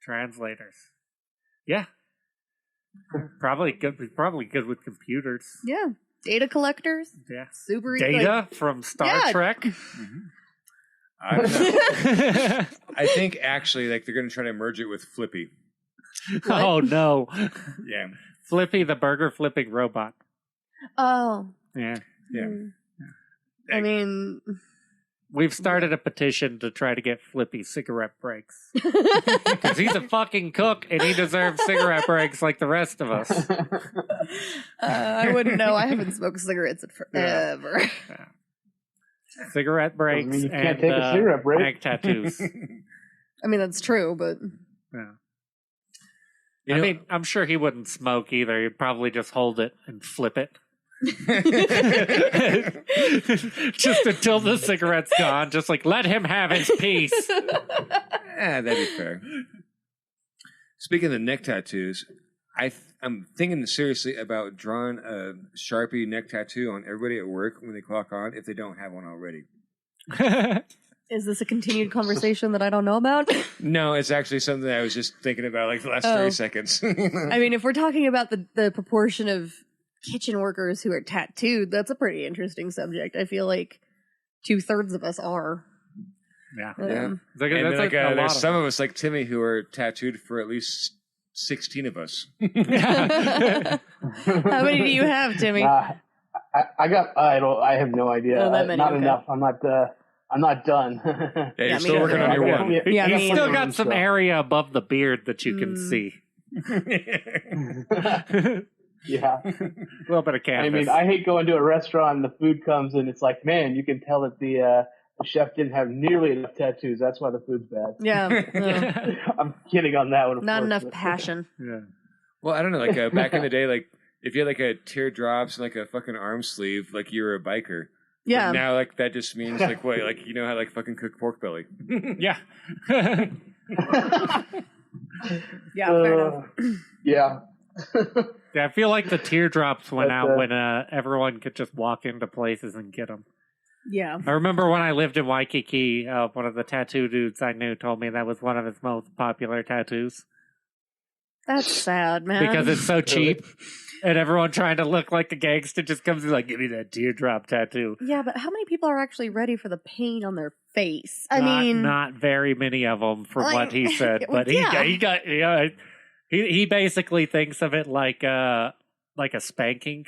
Translators. Yeah. Probably good with computers. Yeah. Data collectors. Yeah. Super Data from Star Trek. Mm-hmm. I think actually, like they're going to try to merge it with Flippy. What? Oh no! Yeah, Flippy, the burger flipping robot. Oh. Yeah. I mean, we've started a petition to try to get Flippy cigarette breaks because he's a fucking cook and he deserves cigarette breaks like the rest of us. I wouldn't know. I haven't smoked cigarettes in forever. Yeah. Cigarette breaks you can't and take a cigarette break. neck tattoos. I mean, that's true, but yeah. I mean, I'm sure he wouldn't smoke either. He'd probably just hold it and flip it. Just until the cigarette's gone. Just like, let him have his piece. That'd be fair. Speaking of the neck tattoos, I'm thinking seriously about drawing a Sharpie neck tattoo on everybody at work when they clock on if they don't have one already. Is this a continued conversation that I don't know about? No, it's actually something that I was just thinking about like the last 30 seconds. I mean, if we're talking about the proportion of kitchen workers who are tattooed, that's a pretty interesting subject. I feel like 2/3 of us are. Yeah. There's some of us like Timmy who are tattooed for at least 16 of us. How many do you have, Timmy? I have no idea. Oh, that many, not okay. enough. I'm not done. Yeah, you're still working on your one. Yeah, He's still got some area above the beard that you can see. Yeah. A little bit of canvas. I mean, I hate going to a restaurant and the food comes and it's like, man, you can tell that the chef didn't have nearly enough tattoos. That's why the food's bad. Yeah. I'm kidding on that one. Not enough passion. Yeah. Well, I don't know. Like back in the day, like if you had like a teardrops and like a fucking arm sleeve, like you were a biker. Yeah. But now, like that just means like what? Like you know how like fucking cook pork belly. Yeah. Yeah. Fair enough. Yeah. Yeah, I feel like the teardrops went out when everyone could just walk into places and get them. Yeah. I remember when I lived in Waikiki, one of the tattoo dudes I knew told me that was one of his most popular tattoos. That's sad, man. Because it's so cheap. And everyone trying to look like a gangster just comes and like, give me that teardrop tattoo. Yeah, but how many people are actually ready for the paint on their face? Not very many of them, from what he said. But he basically thinks of it like a spanking.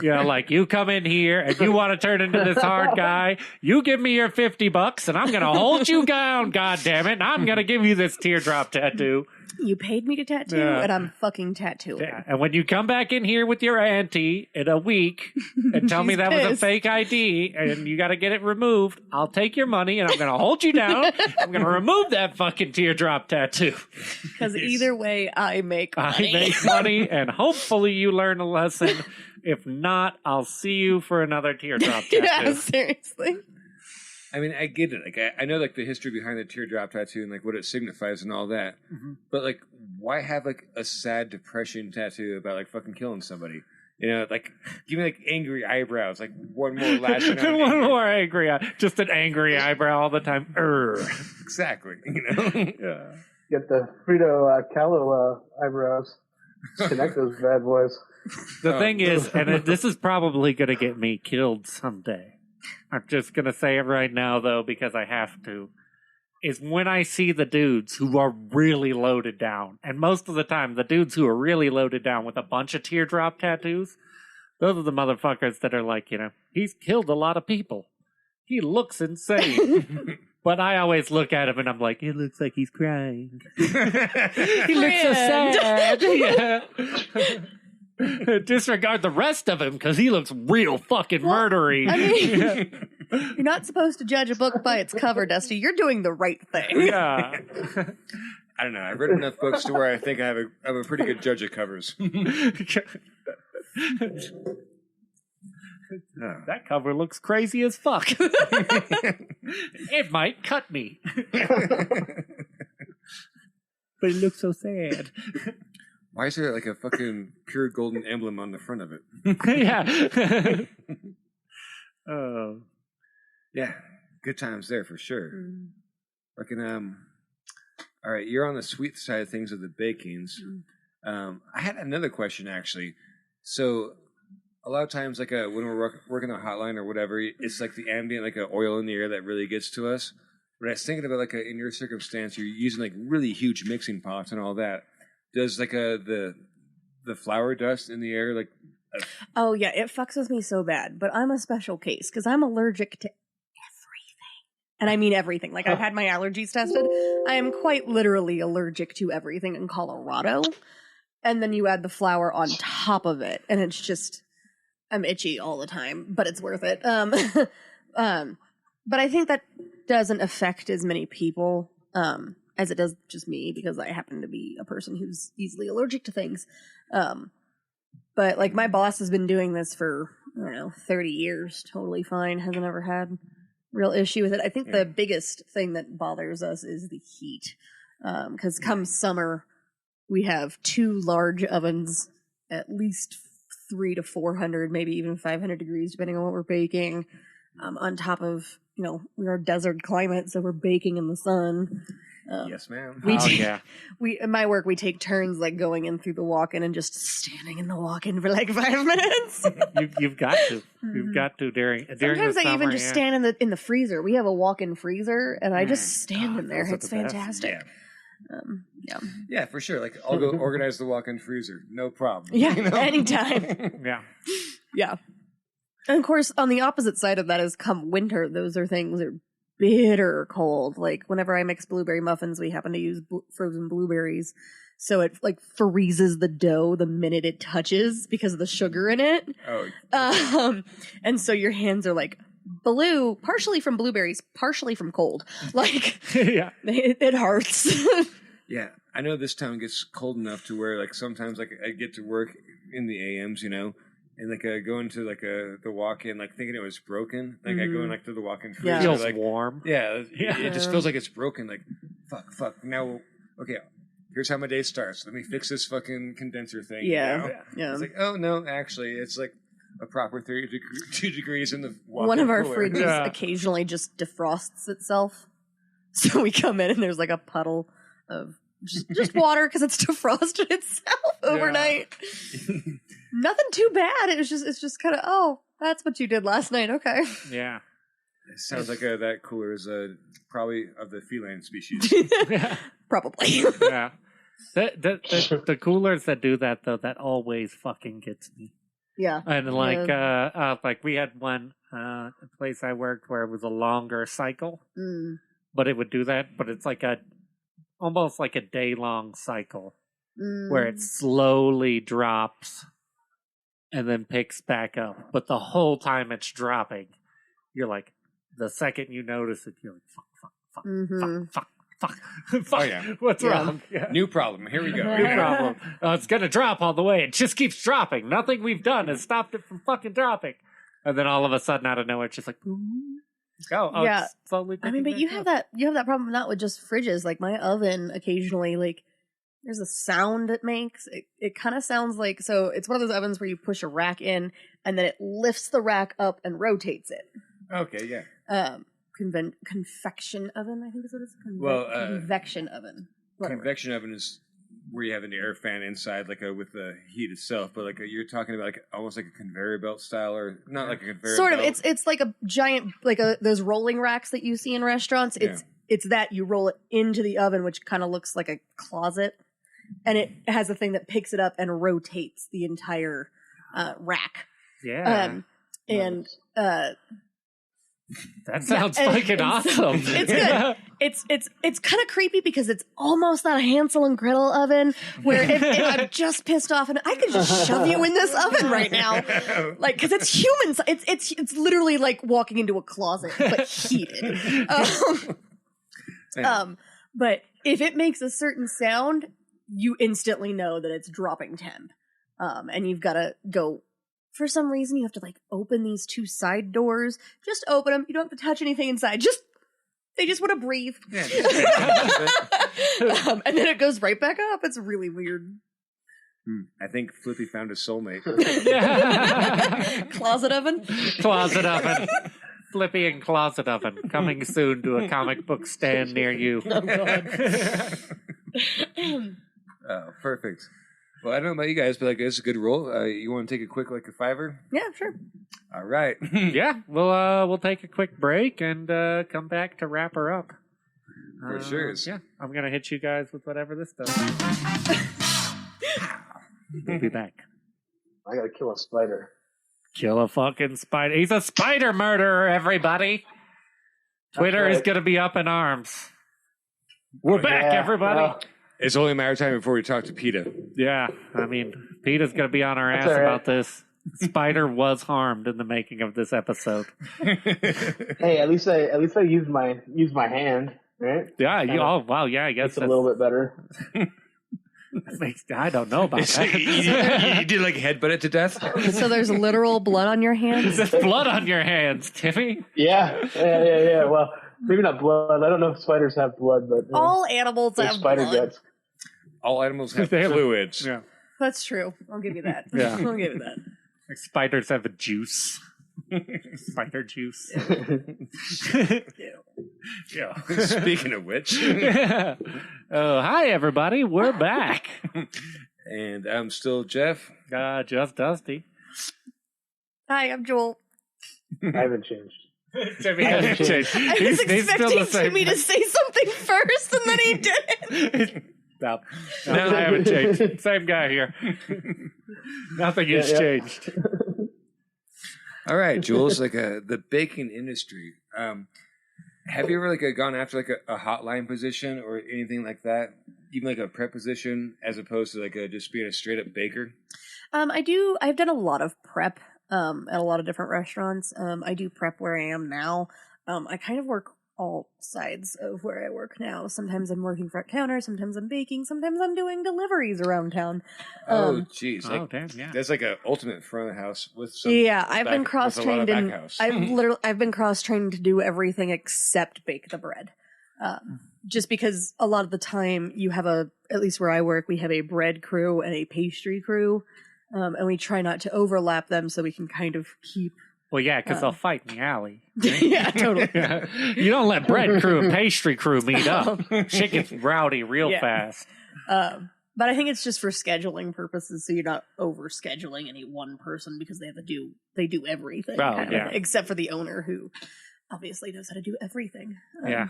You know, like you come in here and you want to turn into this hard guy. You give me your $50 and I'm going to hold you down. God damn it. And I'm going to give you this teardrop tattoo. You paid me to tattoo and I'm fucking tattooing. Yeah. And when you come back in here with your auntie in a week and tell me that was a fake ID and you got to get it removed, I'll take your money and I'm going to hold you down. I'm going to remove that fucking teardrop tattoo. Because either way, I make money. I make money and hopefully you learn a lesson. If not, I'll see you for another teardrop tattoo. Yeah, seriously. I mean, I get it. Like, I know like the history behind the teardrop tattoo and like what it signifies and all that. Mm-hmm. But like, why have like a sad depression tattoo about like fucking killing somebody? You know, like give me like angry eyebrows, like one more lashing out. One more angry, just an angry eyebrow all the time. Exactly. You know. Yeah. Get the Frito Kahlo eyebrows. Connect those bad boys. The thing is, and this is probably going to get me killed someday. I'm just going to say it right now, though, because I have to. is when I see the dudes who are really loaded down. And most of the time, the dudes who are really loaded down with a bunch of teardrop tattoos, those are the motherfuckers that are like, he's killed a lot of people. He looks insane. But I always look at him and I'm like, it looks like he's crying. He looks so sad. Yeah. Disregard the rest of him because he looks real fucking murdery. I mean, you're not supposed to judge a book by its cover, Dusty. You're doing the right thing. Yeah. I don't know. I've read enough books to where I think I'm a pretty good judge of covers. That cover looks crazy as fuck. It might cut me. But it looks so sad. Why is there like a fucking pure golden emblem on the front of it? Yeah. Oh. Yeah. Good times there for sure. Fucking all right, you're on the sweet side of things with the bakings. I had another question actually. So a lot of times, like when we're working on a hotline or whatever, it's like the ambient, like an oil in the air that really gets to us. But I was thinking about like in your circumstance, you're using like really huge mixing pots and all that. Does like the flour dust in the air like? Oh yeah, it fucks with me so bad. But I'm a special case because I'm allergic to everything, and I mean everything. Like I've had my allergies tested. I am quite literally allergic to everything in Colorado. And then you add the flour on top of it, and it's just. I'm itchy all the time, but it's worth it. But I think that doesn't affect as many people as it does just me, because I happen to be a person who's easily allergic to things. But like my boss has been doing this for, 30 years, totally fine, hasn't ever had real issue with it. I think the biggest thing that bothers us is the heat, because come summer, we have 2 large ovens, at least 300 to 400, maybe even 500 degrees, depending on what we're baking. On top of, we're a desert climate, so we're baking in the sun. Yes, ma'am. We in my work, we take turns like going in through the walk-in and just standing in the walk-in for like 5 minutes. You've got to. You've got to during Sometimes the summer, I even just stand in the freezer. We have a walk-in freezer, and I just stand in there. It's fantastic. Yeah, for sure. Like I'll go organize the walk-in freezer, no problem. Yeah, anytime. Yeah. And of course, on the opposite side of that is come winter, those are things that are bitter cold. Like whenever I mix blueberry muffins, we happen to use frozen blueberries, so it like freezes the dough the minute it touches because of the sugar in it. And so your hands are like blue, partially from blueberries, partially from cold. Like, it hurts. Yeah, I know this town gets cold enough to where, like, sometimes, like, I get to work in the AMs, and, like, I go into, like, the walk-in, like, thinking it was broken. Like, I go in, like, to the walk-in freezer. Yeah. It feels like, warm. Yeah, it just feels like it's broken. Like, fuck. Now, okay, here's how my day starts. Let me fix this fucking condenser thing. Yeah. It's like, oh, no, actually, it's, like, a proper 32 degrees in the walk-in One of our cooler. fridges occasionally just defrosts itself. So we come in and there's like a puddle of just water because it's defrosted itself overnight. Nothing too bad. It's just kind of, that's what you did last night. Okay. Yeah. It sounds like that cooler is probably of the feline species. Probably. Yeah. The coolers that do that though, that always fucking gets me. Yeah. And like we had one place I worked where it was a longer cycle, but it would do that. But it's like almost like a day-long cycle where it slowly drops and then picks back up. But the whole time it's dropping, you're like, the second you notice it, you're like, fuck. Oh, yeah. What's wrong? Yeah. New problem. Here we go. New problem. It's going to drop all the way. It just keeps dropping. Nothing we've done has stopped it from fucking dropping. And then all of a sudden, out of nowhere, it's just like, yeah. It's slowly. I mean, but you have that problem not with just fridges. Like my oven, occasionally, like there's a sound it makes. It kind of sounds like, so it's one of those ovens where you push a rack in and then it lifts the rack up and rotates it. Okay, yeah. Convection oven, I think is what it's convection oven. Whatever. Convection oven is where you have an air fan inside, like with the heat itself. But like you're talking about, like almost like a conveyor belt style, or not like a conveyor. Sort belt. of. It's like a giant, like those rolling racks that you see in restaurants. it's that you roll it into the oven, which kind of looks like a closet, and it has a thing that picks it up and rotates the entire rack. Yeah. And that sounds fucking awesome. It's good. It's kind of creepy because it's almost that Hansel and Gretel oven where if I'm just pissed off and I could just shove you in this oven right now, like because it's human. It's literally like walking into a closet but heated. But if it makes a certain sound, you instantly know that it's dropping temp, and you've got to go. For some reason, you have to like open these 2 side doors. Just open them. You don't have to touch anything inside. They just want to breathe. Yeah, and then it goes right back up. It's really weird. I think Flippy found a soulmate. Closet oven? Closet oven. Flippy and Closet Oven. Coming soon to a comic book stand near you. Oh, God. Oh, perfect. Well, I don't know about you guys, but like it's a good roll. You want to take a quick like a $5? Yeah, sure. All right. Yeah, we'll take a quick break and come back to wrap her up. For sure. Yeah, I'm gonna hit you guys with whatever this does. We'll be back. I gotta kill a spider. Kill a fucking spider. He's a spider murderer, everybody. Twitter is gonna be up in arms. We're back, everybody. Well, It's only a matter of time before we talk to PETA. Yeah, I mean, PETA's going to be on our ass about this. Spider was harmed in the making of this episode. Hey, at least I used my hand, right? Yeah. I guess it's a little bit better. I don't know about that. you did like headbutt it to death. So there's literal blood on your hands. There's blood on your hands, Timmy. Yeah. Well. Maybe not blood. I don't know if spiders have blood, but all animals have spider blood. guts. All animals have fluids. Yeah, that's true. I'll give you that. Yeah. I'll give you that. Like spiders have a juice. Spider juice. Yeah. Speaking of which. Oh, hi everybody. We're back. And I'm still Jeff. Just Dusty. Hi, I'm Joel. I haven't changed. Timmy hasn't changed. I was expecting Timmy to say something first, and then he didn't. No, I haven't changed. Same guy here. Nothing has changed. All right, Jules. Like the baking industry. Have you ever like gone after like a hotline position or anything like that? Even like a prep position, as opposed to like just being a straight up baker. I do. I've done a lot of prep. At a lot of different restaurants. I do prep where I am now. I kind of work all sides of where I work now. Sometimes I'm working front counter, sometimes I'm baking, sometimes I'm doing deliveries around town. Oh, jeez. Oh, damn, yeah. That's like an ultimate front of the house with some I've been cross-trained I've been cross-trained to do everything except bake the bread. Just because a lot of the time you have at least where I work, we have a bread crew and a pastry crew. And we try not to overlap them so we can kind of keep... Well, yeah, because they'll fight in the alley. Yeah, totally. You don't let bread crew and pastry crew meet up. Shit gets rowdy real fast. But I think it's just for scheduling purposes, so you're not over-scheduling any one person because they do everything. Except for the owner, who obviously knows how to do everything. Yeah.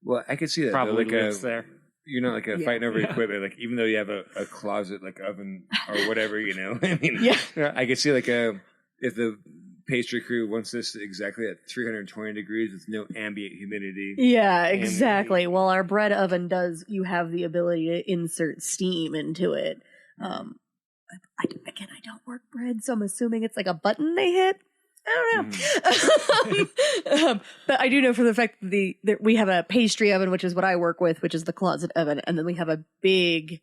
Well, I could see that. Probably like lives there. You know, like fighting over equipment, like even though you have a closet, like oven or whatever, you know. I mean, I could see like if the pastry crew wants this exactly at 320 degrees with no ambient humidity. Yeah, exactly. Well, our bread oven you have the ability to insert steam into it. I don't work bread, so I'm assuming it's like a button they hit. I don't know. But I do know for the fact that we have a pastry oven, which is what I work with, which is the closet oven. And then we have a big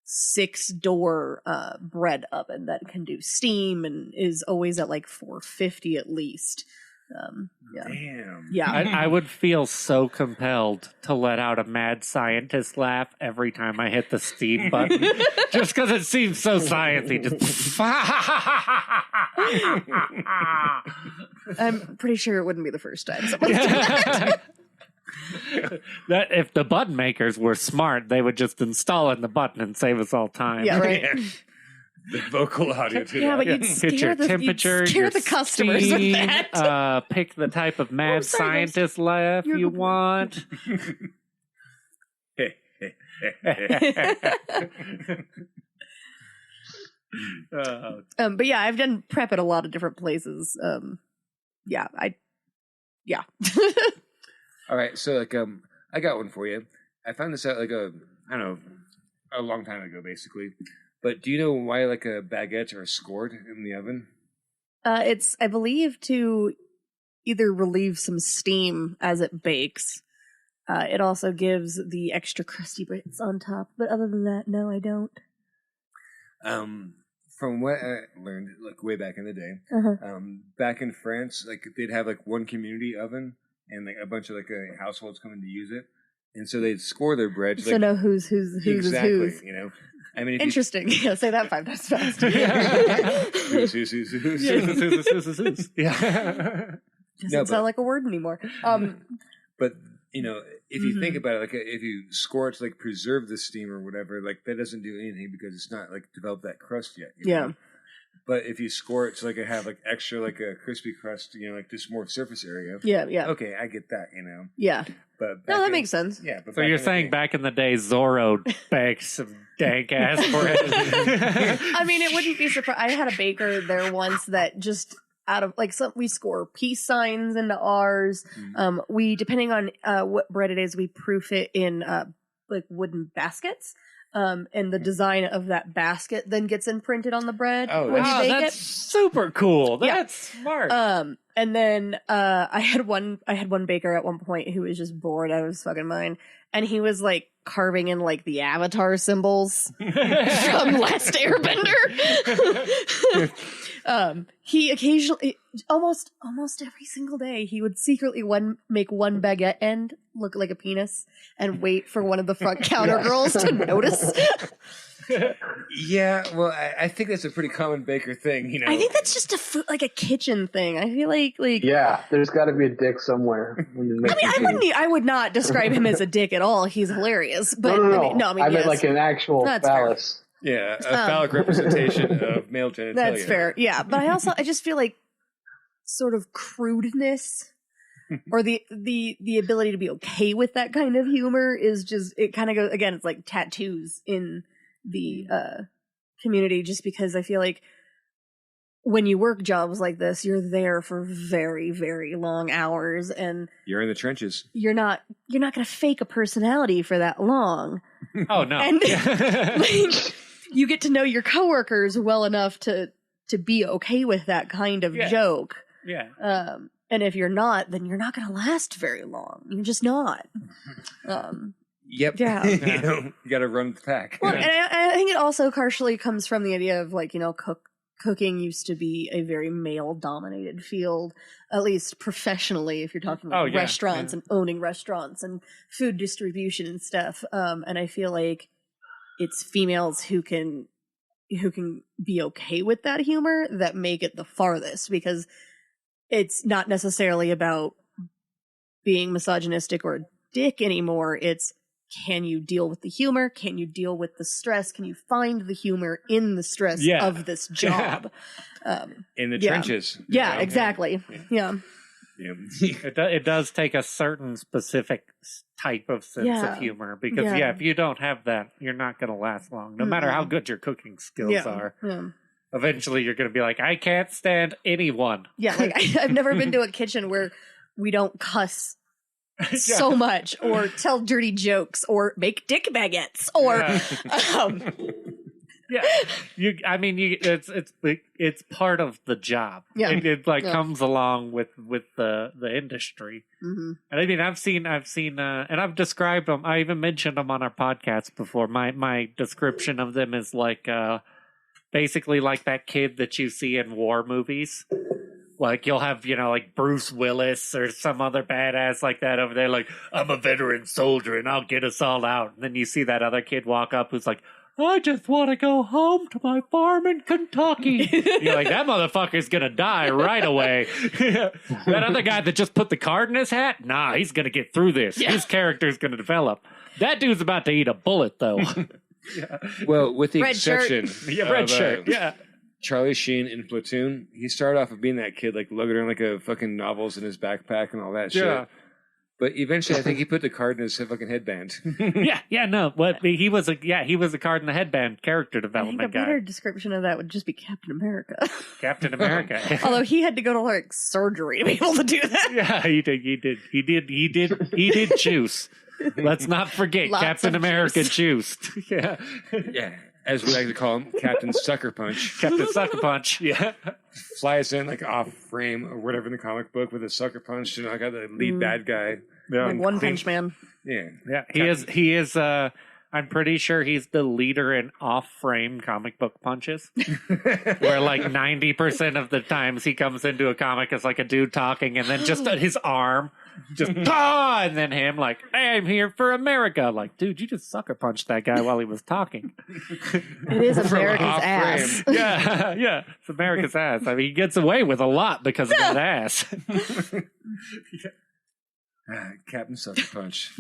6-door bread oven that can do steam and is always at like 450 at least. Damn. Yeah. I would feel so compelled to let out a mad scientist laugh every time I hit the steam button. Just because it seems so sciencey. Just I'm pretty sure it wouldn't be the first time someone's done that. That if the button makers were smart, they would just install in the button and save us all time. Yeah, right. The vocal audio to yeah, that. but you'd Hit your temperature, scare your the customers steam, with that. Pick the type of mad sorry, scientist laugh You're you good. want. But yeah, I've done prep at a lot of different places. Yeah. All right, so like I got one for you. I found this out like a long time ago, basically. But do you know why like baguettes are scored in the oven? It's, I believe, to either relieve some steam as it bakes. It also gives the extra crusty bits on top. But other than that, no, I don't. From what I learned, like way back in the day, back in France, like they'd have like one community oven, and like a bunch of like households coming to use it, and so they'd score their bread. So know who's exactly, who's. you know. I mean, if interesting. Yeah, say that 5 times fast. who's. Yeah. Doesn't sound like a word anymore. But you know, if you think about it, like if you score it to like preserve the steam or whatever, like that doesn't do anything because it's not like developed that crust yet. You know? But if you score it to like have like extra like a crispy crust, you know, like just more surface area. Yeah. Okay, I get that. You know. Yeah. But no, that makes sense. Yeah. But so you're saying back in the day, Zorro baked some dank ass bread? I mean, it wouldn't be surprised. I had a baker there once that just out of like we score peace signs into ours. We depending on what bread it is, we proof it in like wooden baskets. And the design of that basket then gets imprinted on the bread when you bake that's it. super cool. That's smart. And then I had one baker at one point who was just bored out of his fucking mind, and he was like carving in like the Avatar symbols from Last Airbender. He occasionally, almost every single day, he would secretly make one baguette end look like a penis and wait for one of the front counter girls to notice. Yeah, well, I think that's a pretty common baker thing, you know. I think that's just like a kitchen thing. I feel like yeah, there's got to be a dick somewhere. I would not describe him as a dick at all. He's hilarious, but no. I meant like an actual phallus. Yeah, a phallic representation of male genitalia. That's fair. Yeah, but I just feel like sort of crudeness or the ability to be okay with that kind of humor is just, it kind of goes, again, it's like tattoos in the community, just because I feel like when you work jobs like this, you're there for very, very long hours, and you're in the trenches. You're not going to fake a personality for that long. Oh no. And you get to know your coworkers well enough to be okay with that kind of joke. Yeah. And if you're not, then you're not going to last very long. You're just not. Yep. Yeah. You know, you got to run the pack. Well, and I think it also partially comes from the idea of like, you know, cooking used to be a very male-dominated field, at least professionally, if you're talking about restaurants and owning restaurants and food distribution and stuff. And I feel like it's females who can be okay with that humor that make it the farthest, because it's not necessarily about being misogynistic or a dick anymore. It's, can you deal with the humor? Can you deal with the stress? Can you find the humor in the stress of this job? In the trenches. Yeah, exactly. Yeah. It does take a certain specific type of sense of humor, because if you don't have that, you're not going to last long, no matter how good your cooking skills are. Eventually you're going to be like, I can't stand anyone. Yeah, like I've never been to a kitchen where we don't cuss so much, or tell dirty jokes, or make dick baguettes, or it's part of the job. Yeah, it comes along with the industry. And I mean, I've seen, and I've described them. I even mentioned them on our podcast before. My description of them is like basically like that kid that you see in war movies. Like, you'll have, you know, like Bruce Willis or some other badass like that over there, like, I'm a veteran soldier and I'll get us all out. And then you see that other kid walk up who's like, I just want to go home to my farm in Kentucky. You're like, that motherfucker's going to die right away. That other guy that just put the card in his hat, nah, he's going to get through this. Yeah. His character's going to develop. That dude's about to eat a bullet, though. Well, with the Red exception red shirt. Yeah. Charlie Sheen in Platoon, he started off of being that kid, like lugging around like a fucking novels in his backpack and all that shit. But eventually, I think he put the card in his fucking headband. No. What he was a card in the headband character development I think a better guy. description of that would just be Captain America. Captain America. Although he had to go to like surgery to be able to do that. Yeah, he did juice. Let's not forget Lots Captain of America juice. juiced. Yeah. Yeah, as we like to call him, Captain Sucker Punch. Captain Sucker Punch. Yeah. Flies in like off frame or whatever in the comic book with a sucker punch. I got the lead bad guy. Like One Punch Man. Yeah. He is I'm pretty sure he's the leader in off-frame comic book punches. Where like 90% of the times he comes into a comic as like a dude talking and then just his arm just and then him like, hey, I'm here for America. Like, dude, you just sucker punched that guy while he was talking. It is America's ass. Yeah. It's America's ass. I mean, he gets away with a lot because of that ass. Captain Sucker Punch.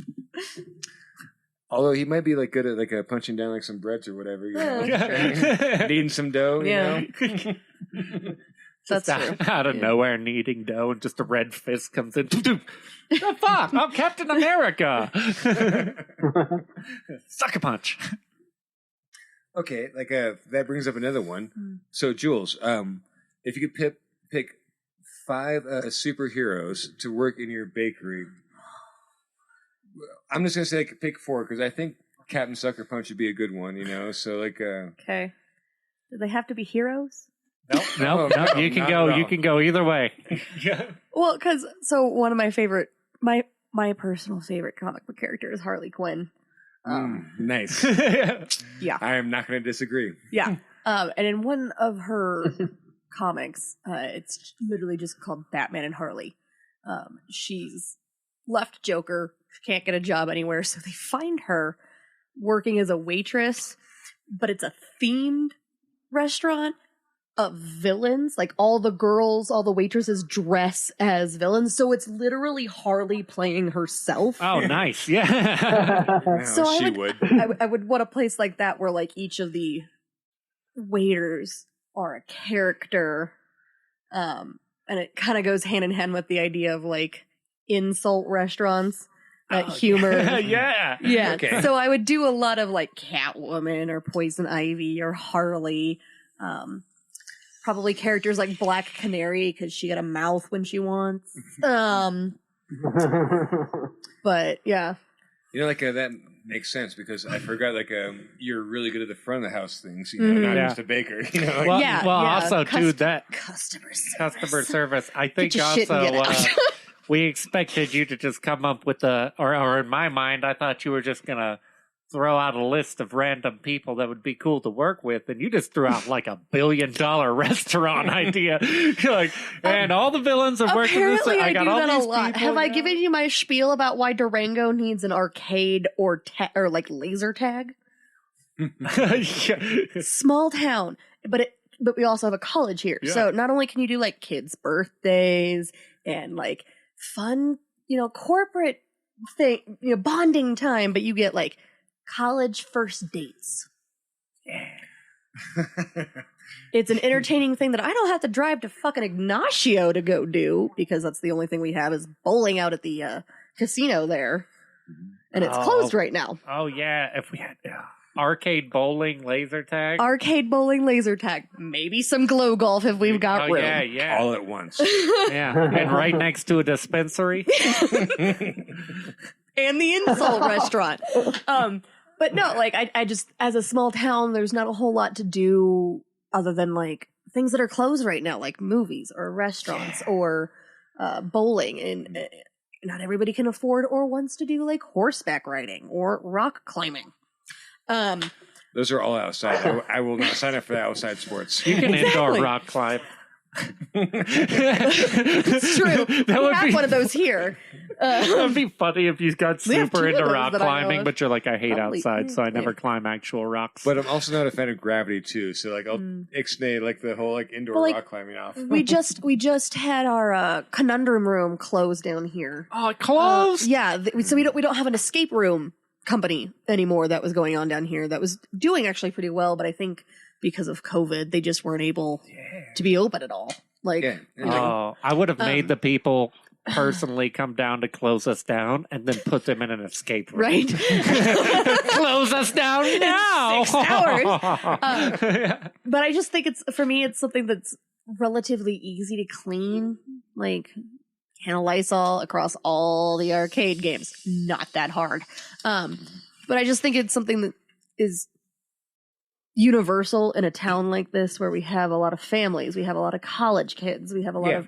Although he might be like good at like punching down like some breads or whatever, you know, needing some dough. Yeah, you know? That's true. Out of nowhere, kneading dough, and just a red fist comes in. The fuck! I'm Captain America. Sucker punch. Okay, like that brings up another one. So, Jules, if you could pick 5 superheroes to work in your bakery. I'm just gonna say pick 4 because I think Captain Sucker Punch would be a good one, you know. So like, okay, do they have to be heroes? No. You can go. You can go either way. Well, because one of my favorite, my personal favorite comic book character is Harley Quinn. Nice. Yeah, I am not going to disagree. Yeah, and in one of her comics, it's literally just called Batman and Harley. She's left Joker. She can't get a job anywhere, so they find her working as a waitress, but it's a themed restaurant of villains. Like all the waitresses dress as villains, so it's literally Harley playing herself. Oh, nice. Yeah. So I would want a place like that where like each of the waiters are a character, and it kind of goes hand in hand with the idea of like insult restaurants. Humor. Yeah. Okay. So I would do a lot of like Catwoman or Poison Ivy or Harley. Probably characters like Black Canary because she got a mouth when she wants. But yeah. You know, like that makes sense because I forgot you're really good at the front of the house things, you know, not just a baker. You know, like, also too that customer service. I think also we expected you to just come up with or in my mind, I thought you were just gonna throw out a list of random people that would be cool to work with, and you just threw out like $1 billion restaurant idea. You're like, and all the villains are working this. I got all these people. Have I given you my spiel about why Durango needs an arcade or like laser tag? Small town, but we also have a college here, so not only can you do like kids' birthdays and like fun, corporate thing, bonding time, but you get like college first dates. It's an entertaining thing that I don't have to drive to fucking Ignacio to go do because that's the only thing we have is bowling out at the casino there, and it's closed right now. Oh yeah, if we had arcade bowling laser tag, maybe some glow golf if we've got room. Yeah, all at once. Yeah, and right next to a dispensary and the insult restaurant. But no, like I just, as a small town, there's not a whole lot to do other than like things that are closed right now, like movies or restaurants or bowling, and not everybody can afford or wants to do like horseback riding or rock climbing. Those are all outside. I will not sign up for the outside sports. You can indoor rock climb. It's true. We have one of those here. It would be funny if you got super into rock climbing, but you're like, I hate outside, so I never climb actual rocks. But I'm also not a fan of gravity too, so like I'll ixnay like the whole like indoor rock climbing off. We just had our conundrum room closed down here. Oh, it closed? Yeah, so we don't have an escape room company anymore that was going on down here that was doing actually pretty well, but I think because of COVID, they just weren't able to be open at all. Like, I would have made the people personally come down to close us down and then put them in an escape room. Right? Close us down now. 6 hours. But I just think for me, it's something that's relatively easy to clean. Like, can of Lysol across all the arcade games. Not that hard. But I just think it's something that is universal in a town like this where we have a lot of families, we have a lot of college kids, we have a lot of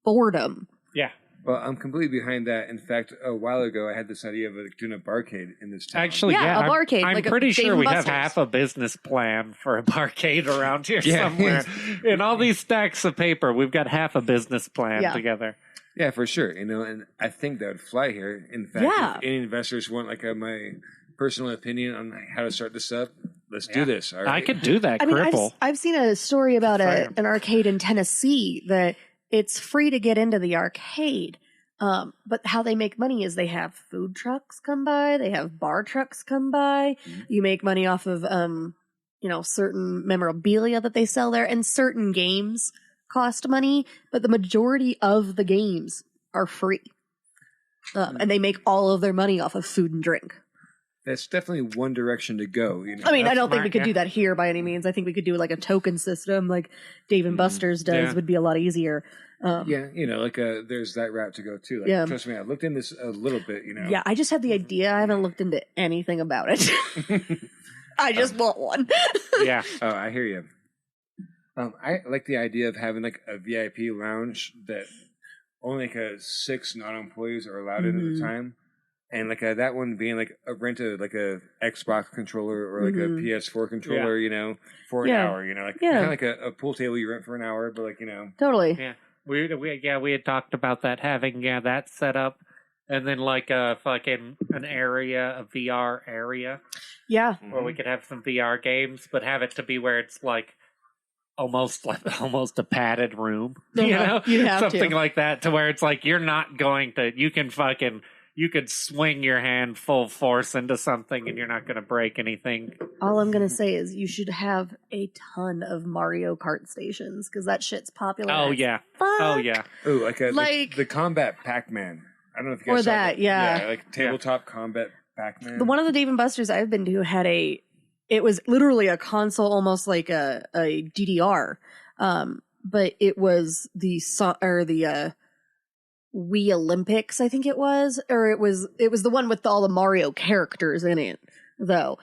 boredom. Yeah. Well, I'm completely behind that. In fact, a while ago, I had this idea of doing a bar-cade in this town. Actually, a bar-cade. I'm pretty sure we have half a business plan for a bar-cade around here somewhere. In all these stacks of paper, we've got half a business plan together. Yeah, for sure. And I think that would fly here. In fact, if any investors want my personal opinion on how to start this up, let's do this. All right? I could do that. I mean, I've seen a story about an arcade in Tennessee that it's free to get into the arcade. But how they make money is they have food trucks come by, they have bar trucks come by. Mm-hmm. You make money off of, certain memorabilia that they sell there, and certain games cost money, but the majority of the games are free. And they make all of their money off of food and drink. That's definitely one direction to go. I mean, I don't think we could do that here by any means. I think we could do like a token system like Dave and Buster's does would be a lot easier. There's that route to go too. Trust me, I looked into this a little bit, Yeah, I just have the idea. I haven't looked into anything about it. I just want one. Yeah. Oh, I hear you. I like the idea of having like a VIP lounge that only 6 non-employees are allowed in at a time. And that one being like a Xbox controller or like a PS4 controller, for an hour, kind of like a pool table you rent for an hour, but Totally. Yeah. We had talked about that, having that set up, and then like a VR area. Yeah. Where we could have some VR games, but have it to be where it's like almost a padded room. You'd have something like that, to where it's like you're not going to you could swing your hand full force into something and you're not going to break anything. All I'm going to say is you should have a ton of Mario Kart stations, because that shit's popular. Oh, yeah. Fuck. Oh, yeah. Ooh, like the Combat Pac-Man. I don't know if you guys saw that. Yeah. Like tabletop Combat Pac-Man. The one of the Dave & Buster's I've been to had it was literally a console, almost like a DDR. But it was the Wii Olympics, I think it was, or it was the one with all the Mario characters in it, though,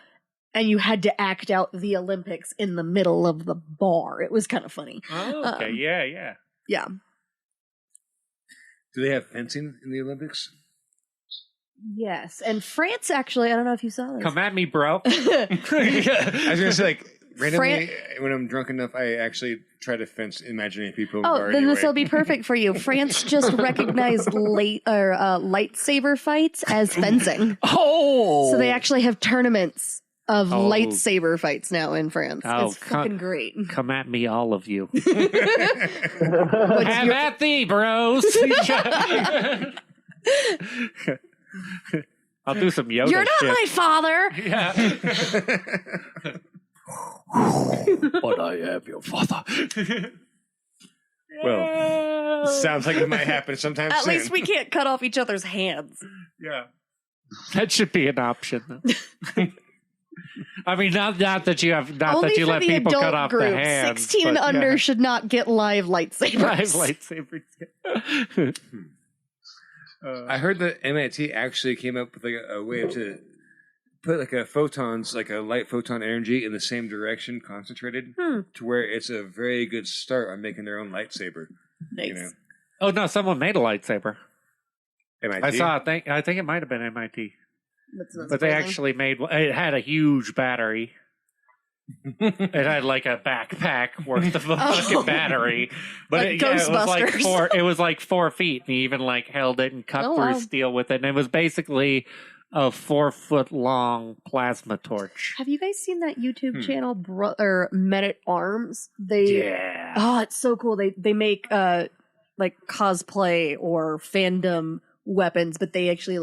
and you had to act out the Olympics in the middle of the bar. It was kind of funny. Oh, okay, yeah. Do they have fencing in the Olympics? Yes, and France actually. I don't know if you saw this. Come at me, bro. I was gonna say randomly, when I'm drunk enough, I actually try to fence imaginary people. Then this will be perfect for you. France just recognized lightsaber fights as fencing. Oh! So they actually have tournaments of lightsaber fights now in France. Oh, it's fucking great. Come at me, all of you. Have at thee, bros. I'll do some Yoda You're not shit. my father. Yeah. But I am your father. Well, sounds like it might happen sometime soon. At least we can't cut off each other's hands. Yeah. That should be an option, though. I mean, not that you let people cut off group. the hands. 16 and under should not get live lightsabers. Live lightsabers. I heard that MIT actually came up with a way to put a light photon energy in the same direction, concentrated, to where it's a very good start on making their own lightsaber. Nice. Oh no, someone made a lightsaber. MIT? I saw. I think it might have been MIT. But they actually made. It had a huge battery. It had like a backpack worth of a fucking battery, but like it was like 4 feet, and he even held it and cut through steel with it, and it was basically a 4-foot long plasma torch. Have you guys seen that YouTube channel, Men at Arms? It's so cool. They make cosplay or fandom weapons, but they actually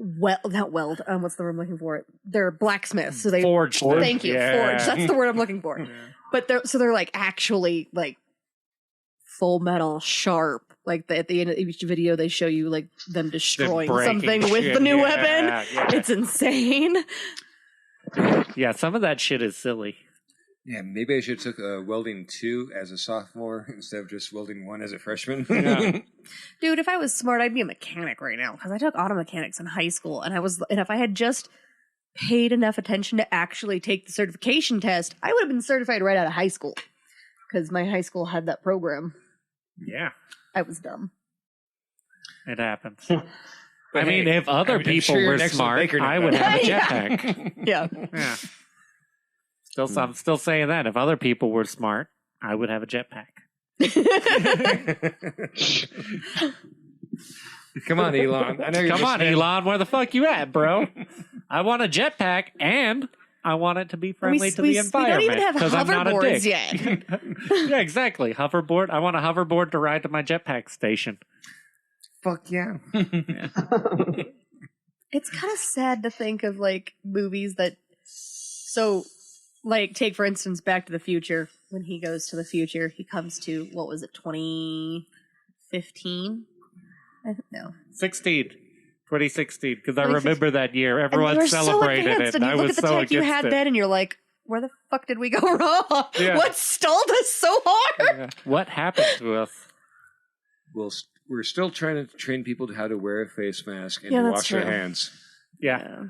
not weld. What's the word I'm looking for? They're blacksmiths. So they forge. Thank you, forge. That's the word I'm looking for. Yeah. But they're like actually like full metal sharp. Like at the end of each video, they show you like them destroying something with the new weapon. Yeah. It's insane. Yeah, some of that shit is silly. Yeah, maybe I should have took welding 2 as a sophomore instead of just welding 1 as a freshman. Yeah. Dude, if I was smart, I'd be a mechanic right now because I took auto mechanics in high school, and if I had just paid enough attention to actually take the certification test, I would have been certified right out of high school because my high school had that program. Yeah, I was dumb. It happens. I mean, if other people were smart, I would have a jetpack. Yeah. I'm still saying that. If other people were smart, I would have a jetpack. Come on, Elon. I know you're Come on, Elon. Where the fuck you at, bro? I want a jetpack, and I want it to be friendly to the environment. We don't even have hoverboards yet. Yeah, exactly. Hoverboard. I want a hoverboard to ride to my jetpack station. Fuck yeah. It's kind of sad to think of like movies that like take for instance Back to the Future. When he goes to the future, he comes to 2015? No. 2016, because I remember that year. Everyone celebrated it. And you look at the tech you had then and you're like, where the fuck did we go wrong? Yeah. What stalled us so hard? Yeah. What happened to us? Well, we're still trying to train people to how to wear a face mask and to wash their hands. Yeah.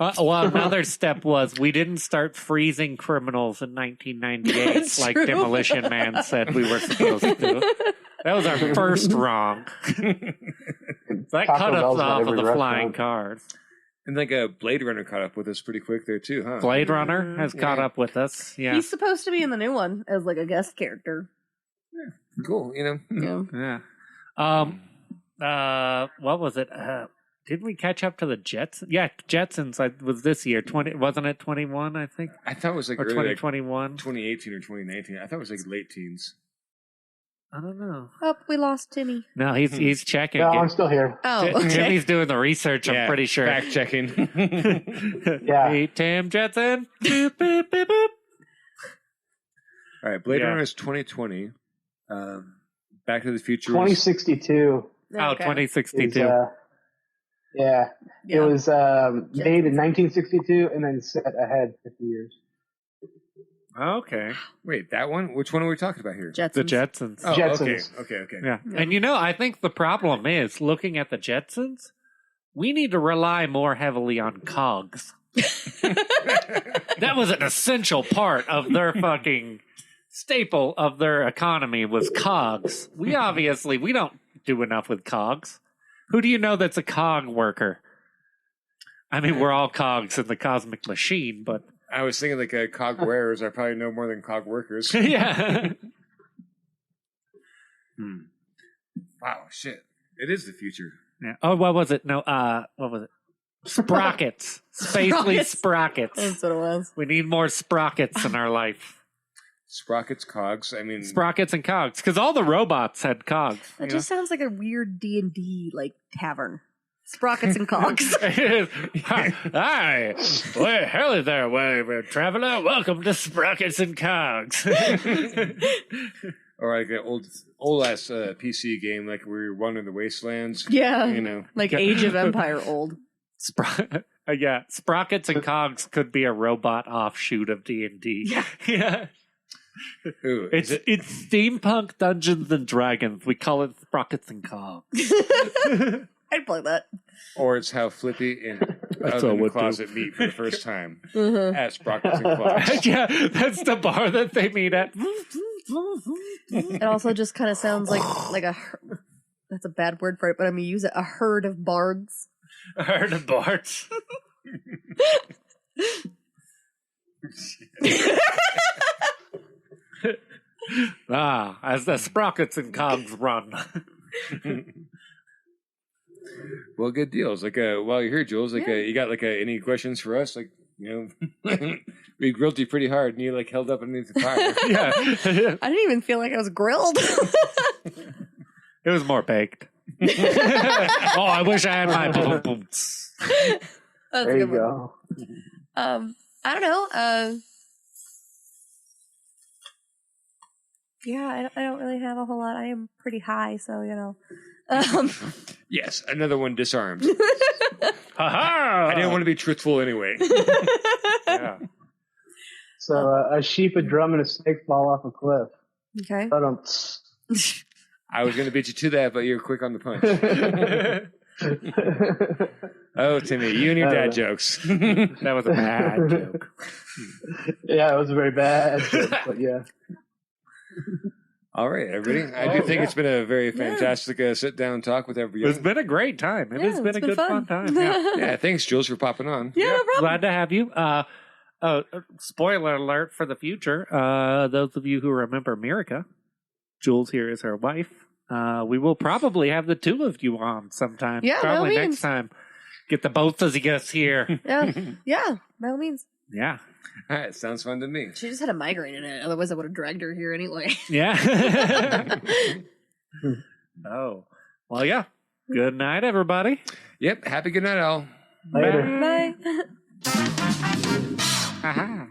Well, another step was we didn't start freezing criminals in 1998 like true. Demolition Man said we were supposed to. That was our first wrong. That cut us off of the flying cars. And like Blade Runner caught up with us pretty quick there too, huh? Blade Runner has caught up with us. Yeah, he's supposed to be in the new one as like a guest character. Yeah, cool. You know. Yeah. What was it? Didn't we catch up to the Jetsons? Yeah, Jetsons was this year. Wasn't it 21? I think. I thought it was like or 2021, like 2018 or 2019. I thought it was like late teens. I don't know. Oh, we lost Timmy. No, he's checking. No, I'm still here. Oh, okay. Timmy's doing the research. I'm pretty sure. Fact checking. Yeah. Hey, Tim Jetson. Boop, boop, boop, boop. All right, Blade Runner is 2020. Back to the Future. 2062. Oh, 2062. Yeah. It was made in 1962 and then set ahead 50 years. Okay. Wait, that one? Which one are we talking about here? Jetsons. The Jetsons. Oh, Jetsons. Okay. Yeah. And I think the problem is, looking at the Jetsons, we need to rely more heavily on cogs. That was an essential part of their fucking staple of their economy was cogs. We don't do enough with cogs. Who do you know that's a cog worker? I mean, we're all cogs in the cosmic machine, but... I was thinking like cog wearers are probably no more than cog workers. Yeah. Wow, shit. It is the future. Yeah. Oh, what was it? No, what was it? Sprockets. Spacely sprockets. That's what it was. We need more sprockets in our life. Sprockets, cogs. I mean, Sprockets and cogs, because all the robots had cogs. That just sounds like a weird D&D like tavern. Sprockets and Cogs. Hi. Well, hello there, traveler. Welcome to Sprockets and Cogs. Or like an old ass PC game, like where you're wandering the wastelands. Yeah. You know, like Age of Empire old. Yeah, Sprockets and Cogs could be a robot offshoot of D&D. Yeah. Ooh, it's steampunk Dungeons and Dragons. We call it Sprockets and Cogs. I'd play that. Or it's how Flippy and out in the closet meet for the first time at Sprockets and Cogs. Yeah, that's the bar that they meet at. It also just kind of sounds like a. That's a bad word for it, but I'm gonna use it. A herd of bards. A herd of bards. As the Sprockets and Cogs run. Well, good deals. Like, while you're here, Jules, like, you got like any questions for us? Like, we grilled you pretty hard, and you like held up underneath the fire. Yeah, I didn't even feel like I was grilled. It was more baked. Oh, I wish I had my boom. That's there a you good go. one. I don't know. Yeah, I don't really have a whole lot. I am pretty high, so you know. Yes, another one disarmed. Ha-ha! I didn't want to be truthful anyway. Yeah. So a sheep, a drum, and a snake fall off a cliff. Okay. I was going to beat you to that, but you're quick on the punch. Oh, Timmy, you and your dad jokes. That was a bad joke. Yeah, it was a very bad joke, but yeah. All right, everybody. I do think it's been a very fantastic sit-down talk with everybody. It's been a great time. It has been a good fun time. Yeah. Yeah, thanks, Jules, for popping on. Yeah, no problem. Glad to have you. Spoiler alert for the future. Those of you who remember Mirica, Jules here is her wife. We will probably have the two of you on sometime. Yeah, probably next time. Get the both of you here. Yeah, by all means. Yeah. All right, sounds fun to me. She just had a migraine in it. Otherwise, I would have dragged her here anyway. Yeah. Oh. Well, yeah. Good night, everybody. Yep. Happy good night, all. Later. Bye. Aha.